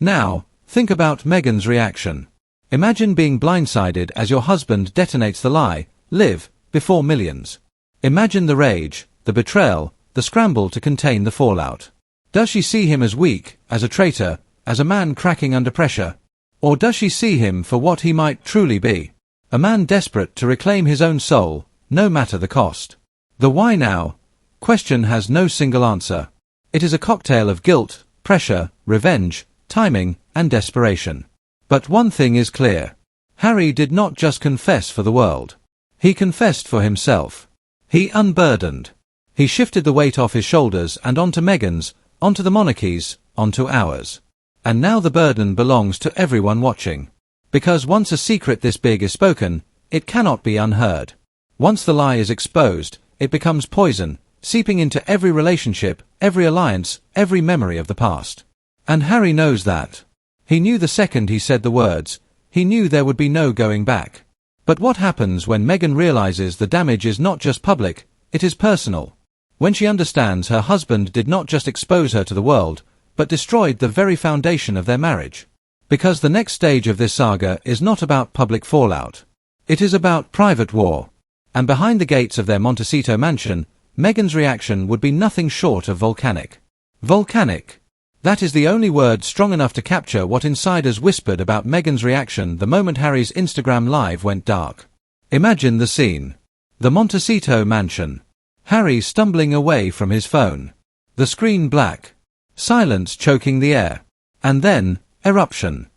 S1: Now, think about Meghan's reaction. Imagine being blindsided as your husband detonates the lie, live, before millions. Imagine the rage, the betrayal, the scramble to contain the fallout. Does she see him as weak, as a traitor, as a man cracking under pressure? Or does she see him for what he might truly be? A man desperate to reclaim his own soul, no matter the cost. The why now question has no single answer. It is a cocktail of guilt, pressure, revenge, timing, and desperation. But one thing is clear. Harry did not just confess for the world. He confessed for himself. He unburdened. He shifted the weight off his shoulders and onto Meghan's, onto the monarchy's, onto ours. And now the burden belongs to everyone watching. Because once a secret this big is spoken, it cannot be unheard. Once the lie is exposed, it becomes poison, seeping into every relationship, every alliance, every memory of the past. And Harry knows that. He knew the second he said the words, he knew there would be no going back. But what happens when Meghan realizes the damage is not just public, it is personal? When she understands her husband did not just expose her to the world, but destroyed the very foundation of their marriage. Because the next stage of this saga is not about public fallout. It is about private war. And behind the gates of their Montecito mansion, Meghan's reaction would be nothing short of volcanic. Volcanic. That is the only word strong enough to capture what insiders whispered about Meghan's reaction the moment Harry's Instagram live went dark. Imagine the scene. The Montecito mansion. Harry stumbling away from his phone. The screen black. Silence choking the air. And then, eruption.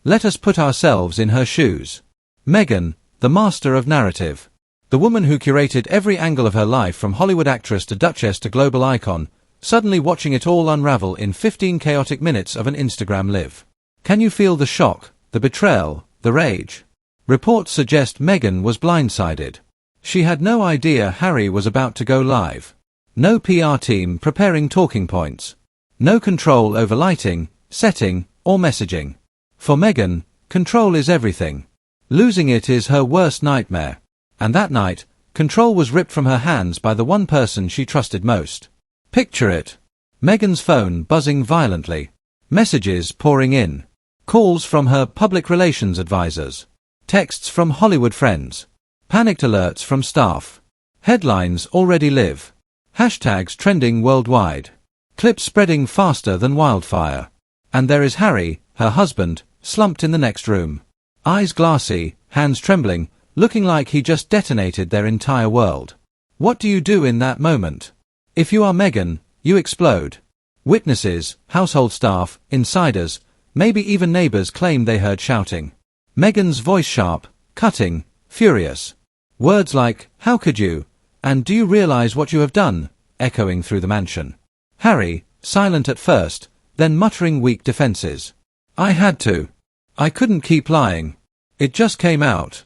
S1: Let us put ourselves in her shoes. Meghan, the master of narrative. The woman who curated every angle of her life from Hollywood actress to duchess to global icon, suddenly watching it all unravel in 15 chaotic minutes of an Instagram live. Can you feel the shock, the betrayal, the rage? Reports suggest Meghan was blindsided. She had no idea Harry was about to go live. No PR team preparing talking points. No control over lighting, setting, or messaging. For Meghan, control is everything. Losing it is her worst nightmare. And that night, control was ripped from her hands by the one person she trusted most. Picture it. Meghan's phone buzzing violently. Messages pouring in. Calls from her public relations advisors. Texts from Hollywood friends. Panicked alerts from staff. Headlines already live. Hashtags trending worldwide. Clips spreading faster than wildfire. And there is Harry, her husband, slumped in the next room. Eyes glassy, hands trembling, looking like he just detonated their entire world. What do you do in that moment? If you are Meghan, you explode. Witnesses, household staff, insiders, maybe even neighbors claim they heard shouting. Meghan's voice sharp, cutting, furious. Words like, "How could you?" and "Do you realize what you have done?" echoing through the mansion. Harry, silent at first, then muttering weak defenses. "I had to. I couldn't keep lying. It just came out."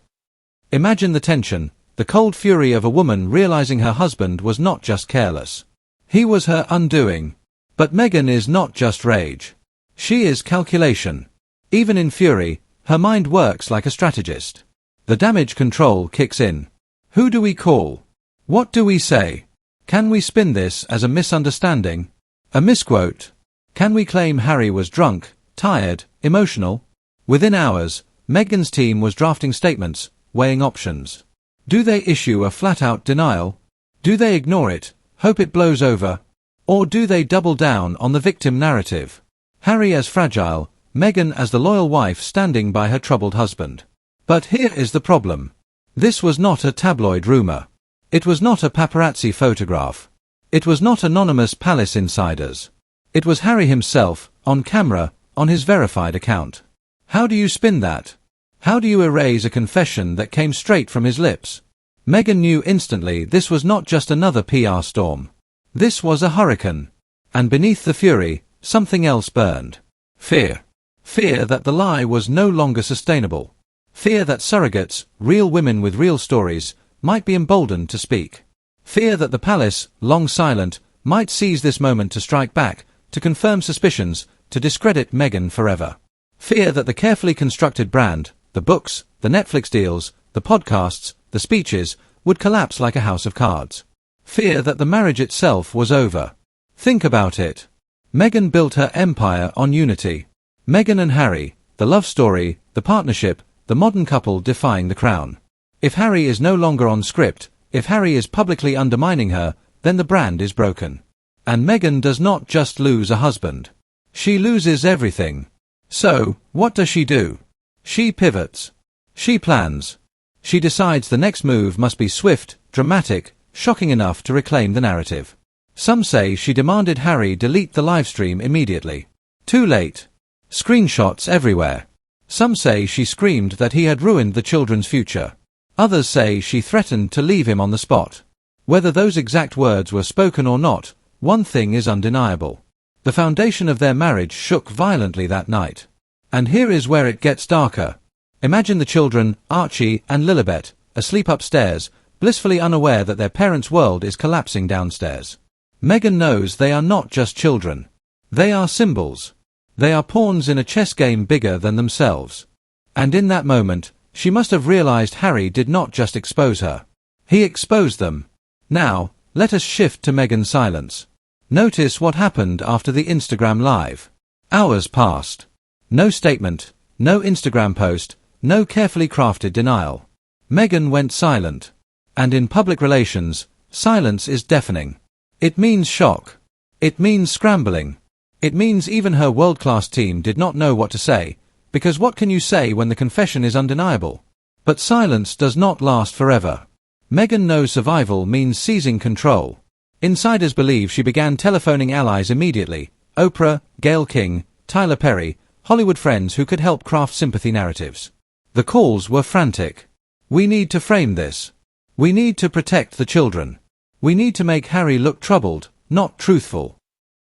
S1: Imagine the tension, the cold fury of a woman realizing her husband was not just careless. He was her undoing. But Meghan is not just rage. She is calculation. Even in fury, her mind works like a strategist. The damage control kicks in. Who do we call? What do we say? Can we spin this as a misunderstanding? A misquote? Can we claim Harry was drunk, tired, emotional? Within hours, Meghan's team was drafting statements, weighing options. Do they issue a flat-out denial? Do they ignore it, hope it blows over? Or do they double down on the victim narrative? Harry as fragile, Meghan as the loyal wife standing by her troubled husband. But here is the problem. This was not a tabloid rumor. It was not a paparazzi photograph. It was not anonymous palace insiders. It was Harry himself, on camera, on his verified account. How do you spin that? How do you erase a confession that came straight from his lips? Meghan knew instantly this was not just another PR storm. This was a hurricane. And beneath the fury, something else burned. Fear. Fear that the lie was no longer sustainable. Fear that surrogates, real women with real stories, might be emboldened to speak. Fear that the palace, long silent, might seize this moment to strike back, to confirm suspicions, to discredit Meghan forever. Fear that the carefully constructed brand, the books, the Netflix deals, the podcasts, the speeches, would collapse like a house of cards. Fear that the marriage itself was over. Think about it. Meghan built her empire on unity. Meghan and Harry, the love story, the partnership, the modern couple defying the crown. If Harry is no longer on script, if Harry is publicly undermining her, then the brand is broken. And Meghan does not just lose a husband. She loses everything. So, what does she do? She pivots. She plans. She decides the next move must be swift, dramatic, shocking enough to reclaim the narrative. Some say she demanded Harry delete the livestream immediately. Too late. Screenshots everywhere. Some say she screamed that he had ruined the children's future. Others say she threatened to leave him on the spot. Whether those exact words were spoken or not, one thing is undeniable. The foundation of their marriage shook violently that night. And here is where it gets darker. Imagine the children, Archie and Lilibet, asleep upstairs, blissfully unaware that their parents' world is collapsing downstairs. Meghan knows they are not just children. They are symbols. They are pawns in a chess game bigger than themselves. And in that moment, she must have realized Harry did not just expose her. He exposed them. Now, let us shift to Meghan's silence. Notice what happened after the Instagram live. Hours passed. No statement, no Instagram post, no carefully crafted denial. Meghan went silent. And in public relations, silence is deafening. It means shock. It means scrambling. It means even her world-class team did not know what to say, because what can you say when the confession is undeniable? But silence does not last forever. Meghan knows survival means seizing control. Insiders believe she began telephoning allies immediately: Oprah, Gayle King, Tyler Perry, Hollywood friends who could help craft sympathy narratives. The calls were frantic. We need to frame this. We need to protect the children. We need to make Harry look troubled, not truthful.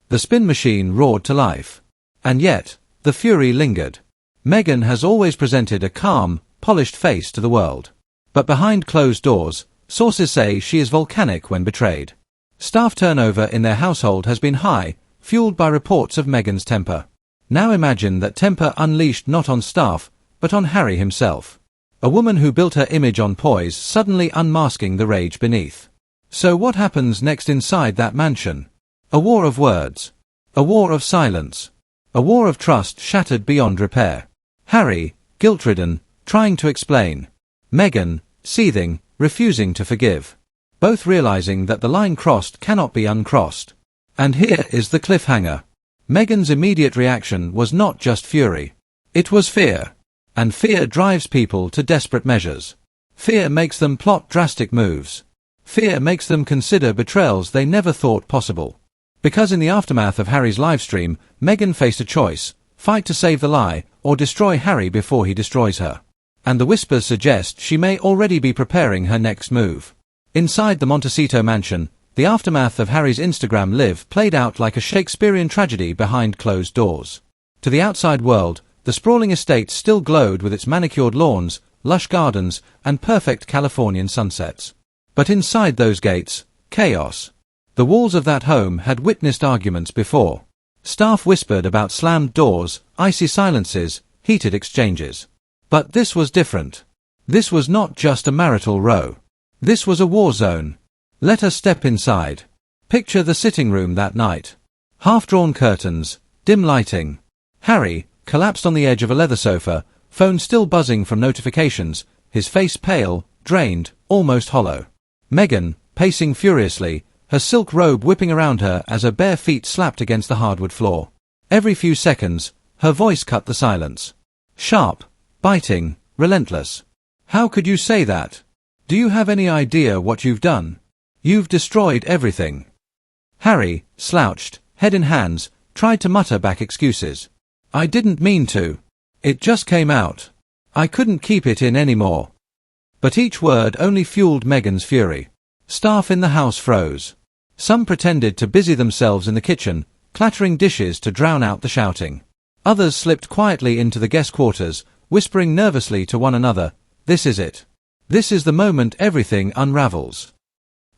S1: The spin machine roared to life. And yet, the fury lingered. Meghan has always presented a calm, polished face to the world. But behind closed doors, sources say she is volcanic when betrayed. Staff turnover in their household has been high, fueled by reports of Meghan's temper. Now imagine that temper unleashed not on staff, but on Harry himself. A woman who built her image on poise suddenly unmasking the rage beneath. So what happens next inside that mansion? A war of words. A war of silence. A war of trust shattered beyond repair. Harry, guilt-ridden, trying to explain. Meghan, seething, refusing to forgive. Both realizing that the line crossed cannot be uncrossed. And here is the cliffhanger. Meghan's immediate reaction was not just fury. It was fear. And fear drives people to desperate measures. Fear makes them plot drastic moves. Fear makes them consider betrayals they never thought possible. Because in the aftermath of Harry's livestream, Meghan faced a choice: fight to save the lie, or destroy Harry before he destroys her. And the whispers suggest she may already be preparing her next move. Inside the Montecito mansion, the aftermath of Harry's Instagram live played out like a Shakespearean tragedy behind closed doors. To the outside world, the sprawling estate still glowed with its manicured lawns, lush gardens, and perfect Californian sunsets. But inside those gates, chaos. The walls of that home had witnessed arguments before. Staff whispered about slammed doors, icy silences, heated exchanges. But this was different. This was not just a marital row. This was a war zone. Let us step inside. Picture the sitting room that night. Half-drawn curtains, dim lighting. Harry, collapsed on the edge of a leather sofa, phone still buzzing from notifications, his face pale, drained, almost hollow. Meghan, pacing furiously, her silk robe whipping around her as her bare feet slapped against the hardwood floor. Every few seconds, her voice cut the silence. Sharp, biting, relentless. How could you say that? Do you have any idea what you've done? You've destroyed everything. Harry, slouched, head in hands, tried to mutter back excuses. I didn't mean to. It just came out. I couldn't keep it in anymore. But each word only fueled Meghan's fury. Staff in the house froze. Some pretended to busy themselves in the kitchen, clattering dishes to drown out the shouting. Others slipped quietly into the guest quarters, whispering nervously to one another, "This is it. This is the moment everything unravels."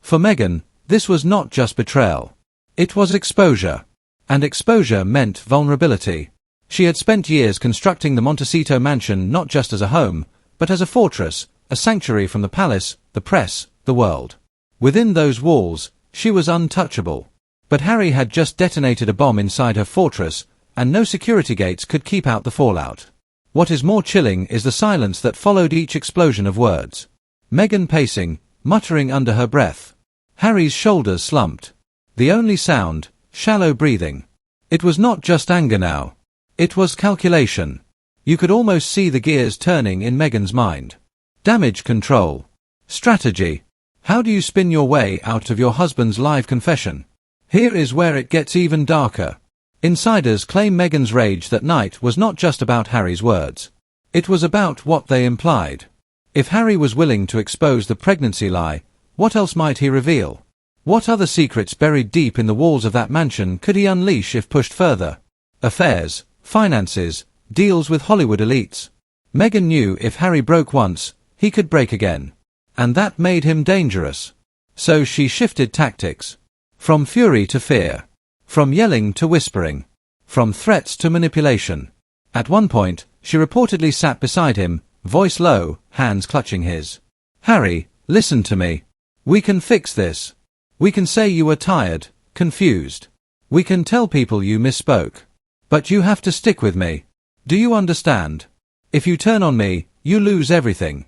S1: For Meghan, this was not just betrayal. It was exposure. And exposure meant vulnerability. She had spent years constructing the Montecito mansion not just as a home, but as a fortress, a sanctuary from the palace, the press, the world. Within those walls, she was untouchable. But Harry had just detonated a bomb inside her fortress, and no security gates could keep out the fallout. What is more chilling is the silence that followed each explosion of words. Meghan pacing, muttering under her breath. Harry's shoulders slumped. The only sound, shallow breathing. It was not just anger now. It was calculation. You could almost see the gears turning in Meghan's mind. Damage control. Strategy. How do you spin your way out of your husband's live confession? Here is where it gets even darker. Insiders claim Meghan's rage that night was not just about Harry's words. It was about what they implied. If Harry was willing to expose the pregnancy lie, what else might he reveal? What other secrets buried deep in the walls of that mansion could he unleash if pushed further? Affairs, finances, deals with Hollywood elites. Meghan knew if Harry broke once, he could break again. And that made him dangerous. So she shifted tactics. From fury to fear. From yelling to whispering. From threats to manipulation. At one point, she reportedly sat beside him, voice low, hands clutching his. "Harry, listen to me. We can fix this. We can say you were tired, confused. We can tell people you misspoke. But you have to stick with me. Do you understand? If you turn on me, you lose everything."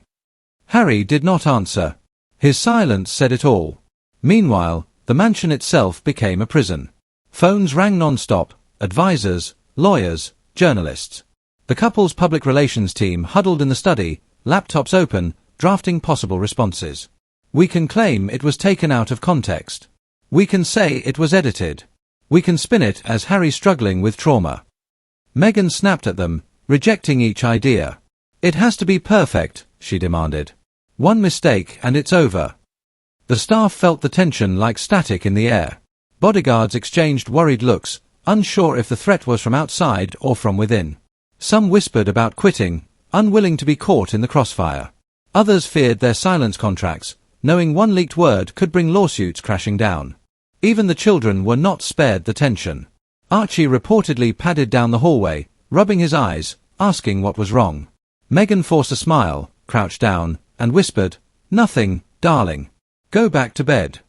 S1: Harry did not answer. His silence said it all. Meanwhile, the mansion itself became a prison. Phones rang non-stop, advisors, lawyers, journalists. The couple's public relations team huddled in the study, laptops open, drafting possible responses. We can claim it was taken out of context. We can say it was edited. We can spin it as Harry struggling with trauma. Meghan snapped at them, rejecting each idea. It has to be perfect, she demanded. One mistake and it's over. The staff felt the tension like static in the air. Bodyguards exchanged worried looks, unsure if the threat was from outside or from within. Some whispered about quitting, unwilling to be caught in the crossfire. Others feared their silence contracts, knowing one leaked word could bring lawsuits crashing down. Even the children were not spared the tension. Archie reportedly padded down the hallway, rubbing his eyes, asking what was wrong. Meghan forced a smile, crouched down, and whispered, "Nothing, darling. Go back to bed."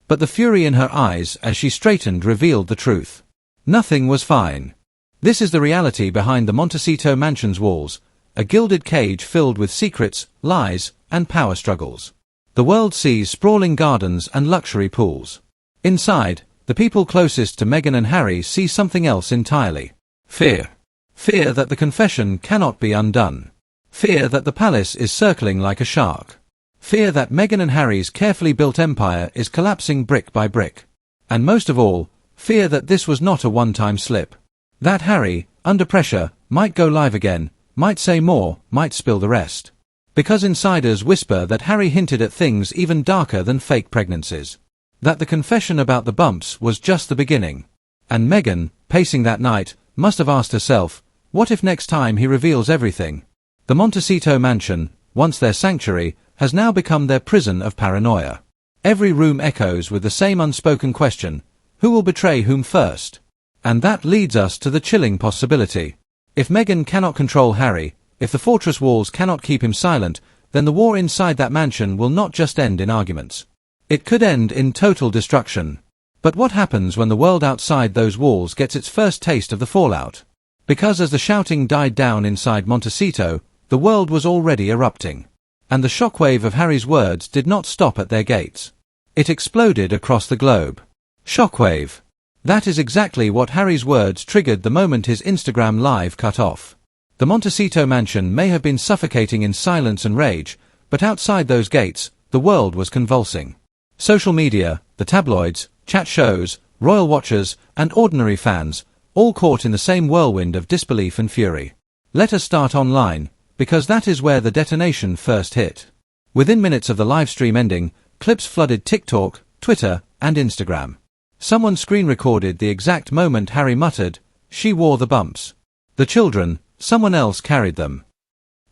S1: But the fury in her eyes as she straightened revealed the truth. Nothing was fine. This is the reality behind the Montecito mansion's walls, a gilded cage filled with secrets, lies, and power struggles. The world sees sprawling gardens and luxury pools. Inside, the people closest to Meghan and Harry see something else entirely. Fear. Fear that the confession cannot be undone. Fear that the palace is circling like a shark. Fear that Meghan and Harry's carefully built empire is collapsing brick by brick. And most of all, fear that this was not a one-time slip. That Harry, under pressure, might go live again, might say more, might spill the rest. Because insiders whisper that Harry hinted at things even darker than fake pregnancies. That the confession about the bumps was just the beginning. And Meghan, pacing that night, must have asked herself, what if next time he reveals everything? The Montecito mansion, once their sanctuary, has now become their prison of paranoia. Every room echoes with the same unspoken question, who will betray whom first? And that leads us to the chilling possibility. If Meghan cannot control Harry, if the fortress walls cannot keep him silent, then the war inside that mansion will not just end in arguments. It could end in total destruction. But what happens when the world outside those walls gets its first taste of the fallout? Because as the shouting died down inside Montecito, the world was already erupting. And the shockwave of Harry's words did not stop at their gates. It exploded across the globe. Shockwave. That is exactly what Harry's words triggered the moment his Instagram live cut off. The Montecito mansion may have been suffocating in silence and rage, but outside those gates, the world was convulsing. Social media, the tabloids, chat shows, royal watchers, and ordinary fans, all caught in the same whirlwind of disbelief and fury. Let us start online, because that is where the detonation first hit. Within minutes of the live stream ending, clips flooded TikTok, Twitter, and Instagram. Someone screen-recorded the exact moment Harry muttered, "She wore the bumps." The children, someone else carried them.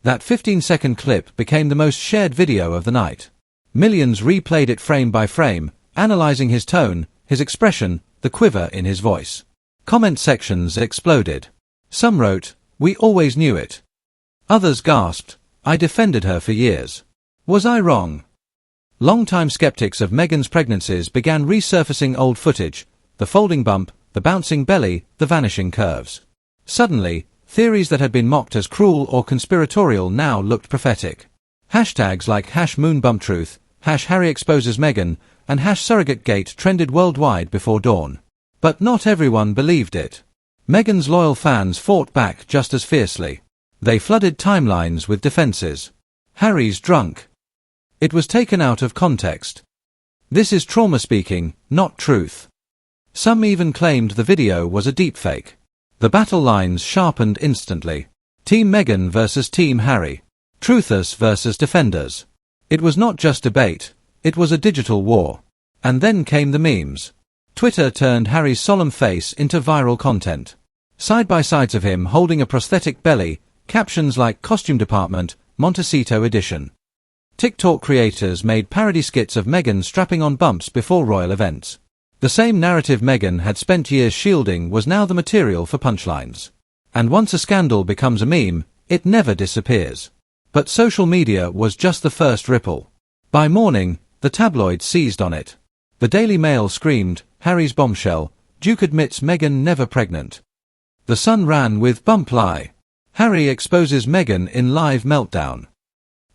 S1: That 15-second clip became the most shared video of the night. Millions replayed it frame by frame, analyzing his tone, his expression, the quiver in his voice. Comment sections exploded. Some wrote, "We always knew it." Others gasped, "I defended her for years. Was I wrong?" Long-time skeptics of Meghan's pregnancies began resurfacing old footage, the folding bump, the bouncing belly, the vanishing curves. Suddenly, theories that had been mocked as cruel or conspiratorial now looked prophetic. Hashtags like #MoonBumpTruth, #HarryExposesMeghan, and #SurrogateGate trended worldwide before dawn. But not everyone believed it. Meghan's loyal fans fought back just as fiercely. They flooded timelines with defenses. Harry's drunk. It was taken out of context. This is trauma speaking, not truth. Some even claimed the video was a deepfake. The battle lines sharpened instantly. Team Meghan versus Team Harry. Truthers versus defenders. It was not just debate, it was a digital war. And then came the memes. Twitter turned Harry's solemn face into viral content. Side-by-sides of him holding a prosthetic belly, captions like Costume Department, Montecito Edition. TikTok creators made parody skits of Meghan strapping on bumps before royal events. The same narrative Meghan had spent years shielding was now the material for punchlines. And once a scandal becomes a meme, it never disappears. But social media was just the first ripple. By morning, the tabloids seized on it. The Daily Mail screamed, "Harry's bombshell, Duke admits Meghan never pregnant." The Sun ran with "Bump lie. Harry exposes Meghan in live meltdown."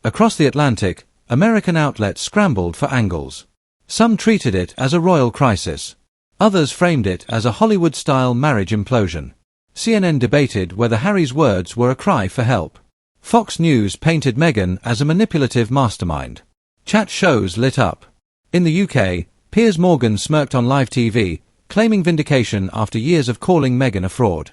S1: Across the Atlantic, American outlets scrambled for angles. Some treated it as a royal crisis. Others framed it as a Hollywood-style marriage implosion. CNN debated whether Harry's words were a cry for help. Fox News painted Meghan as a manipulative mastermind. Chat shows lit up. In the UK, Piers Morgan smirked on live TV, claiming vindication after years of calling Meghan a fraud.